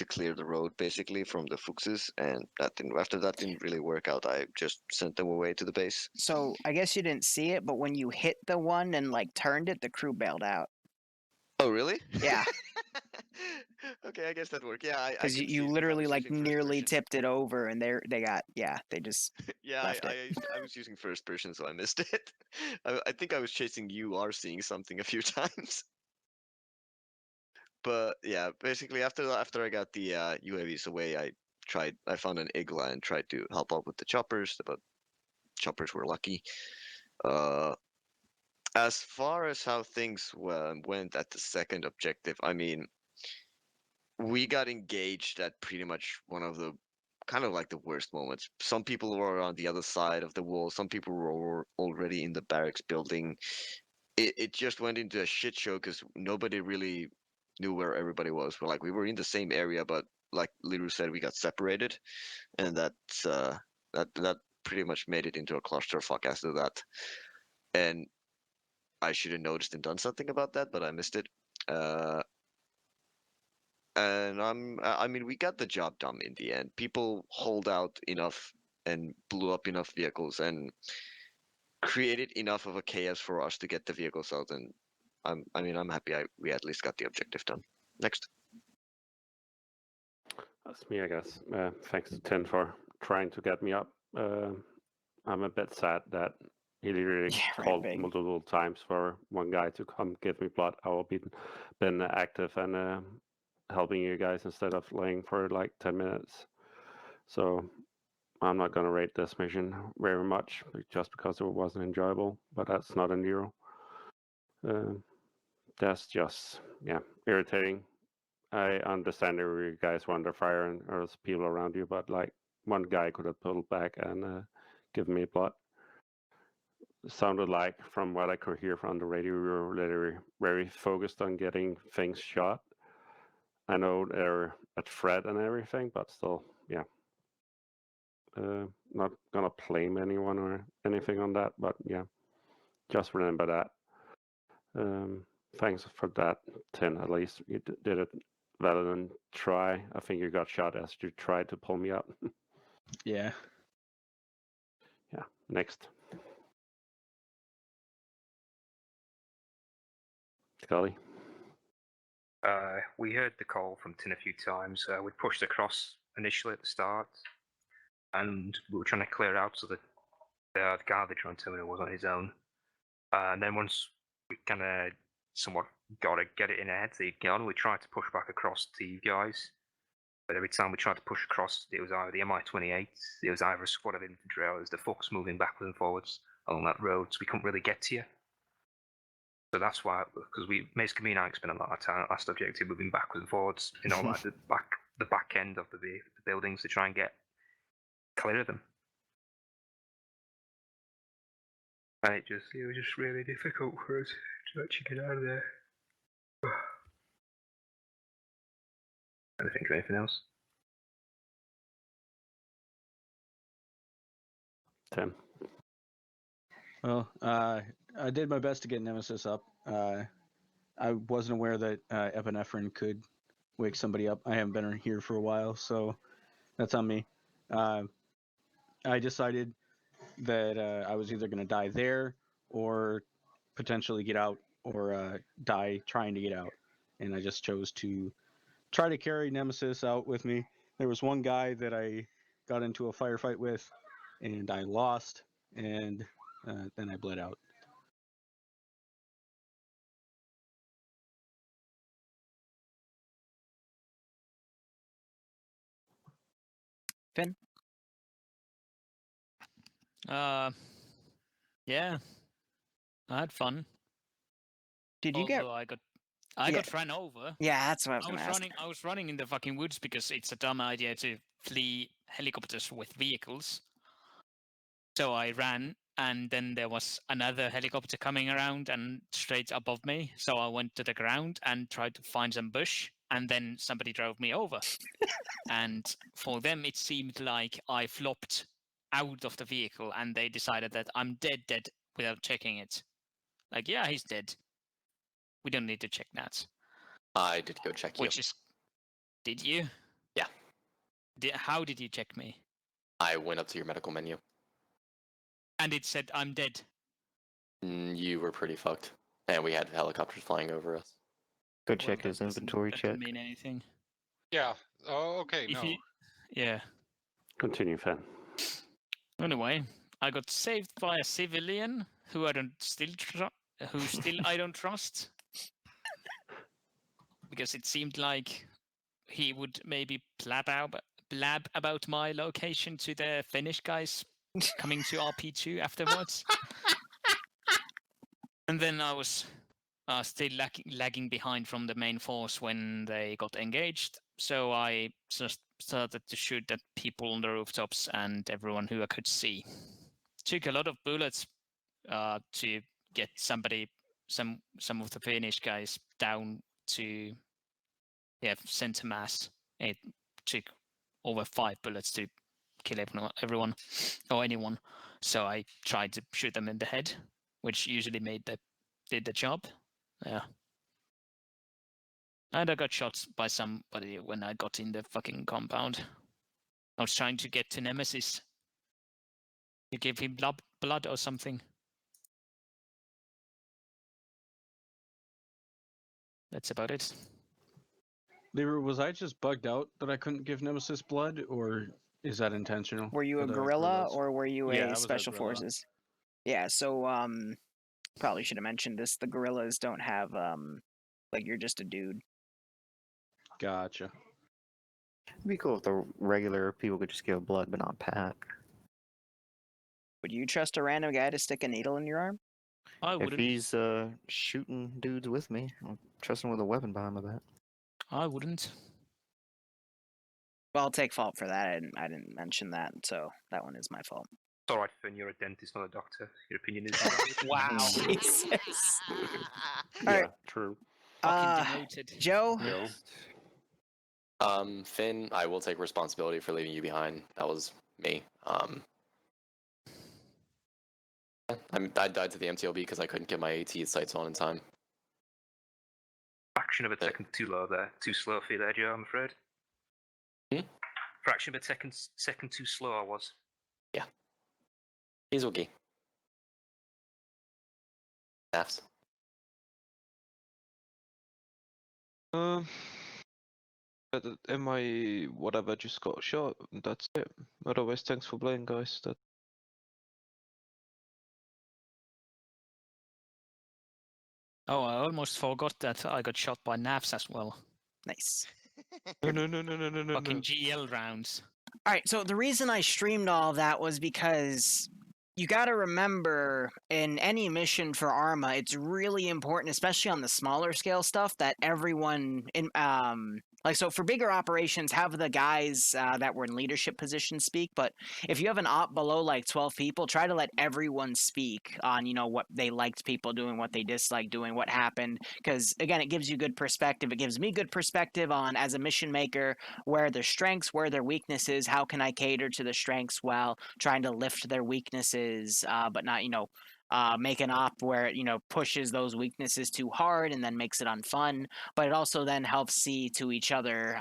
[SPEAKER 6] clear the road basically from the Fuchses, and after that didn't really work out. I just sent them away to the base.
[SPEAKER 1] So I guess you didn't see it, but when you hit the one and like turned it, the crew bailed out.
[SPEAKER 6] Oh really?
[SPEAKER 1] Yeah.
[SPEAKER 6] Okay, I guess that worked. Yeah,
[SPEAKER 1] because you literally like nearly tipped it over, and they just
[SPEAKER 6] yeah,
[SPEAKER 1] left
[SPEAKER 6] I was using first person, so I missed it. I think I was chasing you or seeing something a few times. But yeah, basically after I got the UAVs away, I found an Igla and tried to help out with the choppers, but choppers were lucky. As far as how things went at the second objective, I mean, we got engaged at pretty much one of the kind of like the worst moments. Some people were on the other side of the wall. Some people were already in the barracks building. It just went into a shit show because nobody really knew where everybody was. We were in the same area, but like Liru said, we got separated, and that pretty much made it into a clusterfuck after that. And I should have noticed and done something about that, but I missed it. And I mean, we got the job done in the end. People hold out enough and blew up enough vehicles and created enough of a chaos for us to get the vehicles out. And I mean, I'm happy we at least got the objective done. Next.
[SPEAKER 10] That's me, I guess. Thanks to Tin for trying to get me up. I'm a bit sad that he literally called multiple times for one guy to come give me blood. I will been active and helping you guys instead of laying for like 10 minutes. So I'm not gonna rate this mission very much just because it wasn't enjoyable. But that's not a Nero. That's just irritating. I understand that you guys were under fire and there's people around you, but like one guy could have pulled back and given me blood. It sounded like, from what I could hear from the radio, we were literally very focused on getting things shot. I know they're at threat and everything, but still, yeah. Not gonna blame anyone or anything on that, but yeah, just remember that. Thanks for that, Tin. At least you did it rather than try. I think you got shot as you tried to pull me up.
[SPEAKER 12] Yeah.
[SPEAKER 10] Yeah. Next. Scully.
[SPEAKER 2] We heard the call from Tin a few times. We pushed across initially at the start, and we were trying to clear out so that the garbage on terminal was on his own. And then once we kind of somewhat got to get it in ahead, so we tried to push back across to you guys. But every time we tried to push across, it was either the Mi-28, it was either a squad of infantry, or it was the Fox moving backwards and forwards along that road, so we couldn't really get to you. So that's why, because Mace Camino and I spent a lot of time last objective moving backwards and forwards in all like the back end of the buildings to try and get clear of them. And it was just really difficult for us to actually get out of there. I don't think of anything else.
[SPEAKER 10] Tim.
[SPEAKER 12] Well, I did my best to get Nemesis up. I wasn't aware that epinephrine could wake somebody up. I haven't been here for a while, so that's on me. I decided that I was either going to die there or potentially get out or die trying to get out. And I just chose to try to carry Nemesis out with me. There was one guy that I got into a firefight with, and I lost, and then I bled out.
[SPEAKER 1] Finn?
[SPEAKER 5] Yeah. I had fun.
[SPEAKER 1] Did you get?
[SPEAKER 5] I got run over.
[SPEAKER 1] Yeah, that's what I was going to ask.
[SPEAKER 5] I was running in the fucking woods because it's a dumb idea to flee helicopters with vehicles. So I ran, and then there was another helicopter coming around and straight above me. So I went to the ground and tried to find some bush, and then somebody drove me over. And for them, it seemed like I flopped out of the vehicle, and they decided that I'm dead without checking it. Like, yeah, he's dead. We don't need to check that.
[SPEAKER 13] I did go check you.
[SPEAKER 5] Did you?
[SPEAKER 13] Yeah.
[SPEAKER 5] How did you check me?
[SPEAKER 13] I went up to your medical menu.
[SPEAKER 5] And it said I'm dead.
[SPEAKER 13] You were pretty fucked. And we had helicopters flying over us.
[SPEAKER 7] Go check his inventory check.
[SPEAKER 5] Doesn't mean anything.
[SPEAKER 8] Yeah. Oh, okay. No.
[SPEAKER 5] Yeah.
[SPEAKER 10] Continue, Fan.
[SPEAKER 5] Anyway, I got saved by a civilian who I don't trust. Because it seemed like he would maybe blab about my location to the Finnish guys coming to RP2 afterwards. And then I was still lagging behind from the main force when they got engaged. So I just started to shoot at people on the rooftops and everyone who I could see. Took a lot of bullets to get some of the Finnish guys down to center mass. It took over 5 bullets to kill everyone or anyone. So I tried to shoot them in the head, which usually did the job. Yeah. And I got shot by somebody when I got in the fucking compound. I was trying to get to Nemesis. To give him blood or something. That's about it.
[SPEAKER 12] Liru, was I just bugged out that I couldn't give Nemesis blood, or is that intentional?
[SPEAKER 1] Were you a
[SPEAKER 12] for the
[SPEAKER 1] guerrilla
[SPEAKER 12] guerrillas?
[SPEAKER 1] or were you
[SPEAKER 12] Yeah, I
[SPEAKER 1] a
[SPEAKER 12] was
[SPEAKER 1] special
[SPEAKER 12] guerrilla.
[SPEAKER 1] forces? Yeah, so probably should have mentioned this. The guerrillas don't have like you're just a dude.
[SPEAKER 12] Gotcha.
[SPEAKER 7] It'd be cool if the regular people could just give blood, but not pack.
[SPEAKER 1] Would you trust a random guy to stick a needle in your arm?
[SPEAKER 5] I
[SPEAKER 7] If
[SPEAKER 5] wouldn't.
[SPEAKER 7] he's shooting dudes with me, I'll trust him with a weapon behind my back.
[SPEAKER 5] I wouldn't.
[SPEAKER 1] Well, I'll take fault for that. I didn't mention that, so that one is my fault.
[SPEAKER 2] It's alright, Finn, you're a dentist, not a doctor. Your opinion is valid.
[SPEAKER 5] Wow.
[SPEAKER 1] Jesus.
[SPEAKER 10] Yeah,
[SPEAKER 1] Alright.
[SPEAKER 10] true.
[SPEAKER 5] Fucking demoted.
[SPEAKER 1] Joe?
[SPEAKER 10] Joe?
[SPEAKER 13] Finn, I will take responsibility for leaving you behind. That was me. I died to the MTLB because I couldn't get my AT sights on in time.
[SPEAKER 2] Fraction of a second too low there. Too slow for you there, Joe, I'm afraid. Fraction of a second too slow I was.
[SPEAKER 13] Yeah. He's okay. Naps.
[SPEAKER 3] Am I whatever just got shot? That's it. Otherwise, thanks for playing, guys. That
[SPEAKER 5] Oh, I almost forgot that I got shot by NAFs as well.
[SPEAKER 1] Nice.
[SPEAKER 3] No.
[SPEAKER 5] Fucking GL rounds.
[SPEAKER 1] Alright, so the reason I streamed all of that was because you gotta remember, in any mission for Arma, it's really important, especially on the smaller scale stuff, that everyone in like, so for bigger operations, have the guys that were in leadership positions speak, but if you have an op below like 12 people, try to let everyone speak on, you know, what they liked people doing, what they disliked doing, what happened, because again, it gives you good perspective. It gives me good perspective on, as a mission maker, where their strengths, where their weaknesses, how can I cater to the strengths while trying to lift their weaknesses, but not, you know, make an op where it, you know, pushes those weaknesses too hard and then makes it unfun. But it also then helps see to each other,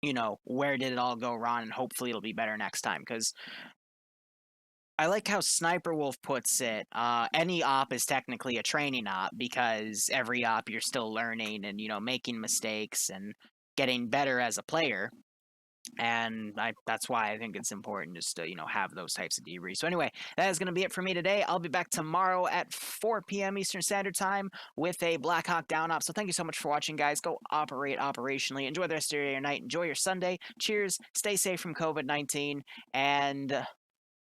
[SPEAKER 1] you know, where did it all go wrong, and hopefully it'll be better next time. Because I like how Sniper Wolf puts it, any op is technically a training op, because every op you're still learning and, you know, making mistakes and getting better as a player. And that's why I think it's important just to, you know, have those types of debriefs. So anyway, that is going to be it for me today. I'll be back tomorrow at 4 p.m. Eastern Standard Time with a Black Hawk Down op. So thank you so much for watching, guys. Go operate operationally. Enjoy the rest of your night. Enjoy your Sunday. Cheers. Stay safe from COVID-19. And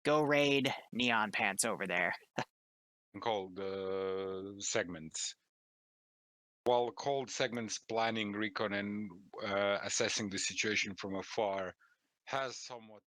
[SPEAKER 1] go raid Neon Pants over there.
[SPEAKER 8] Called segments. While called segments planning, recon, and assessing the situation from afar has somewhat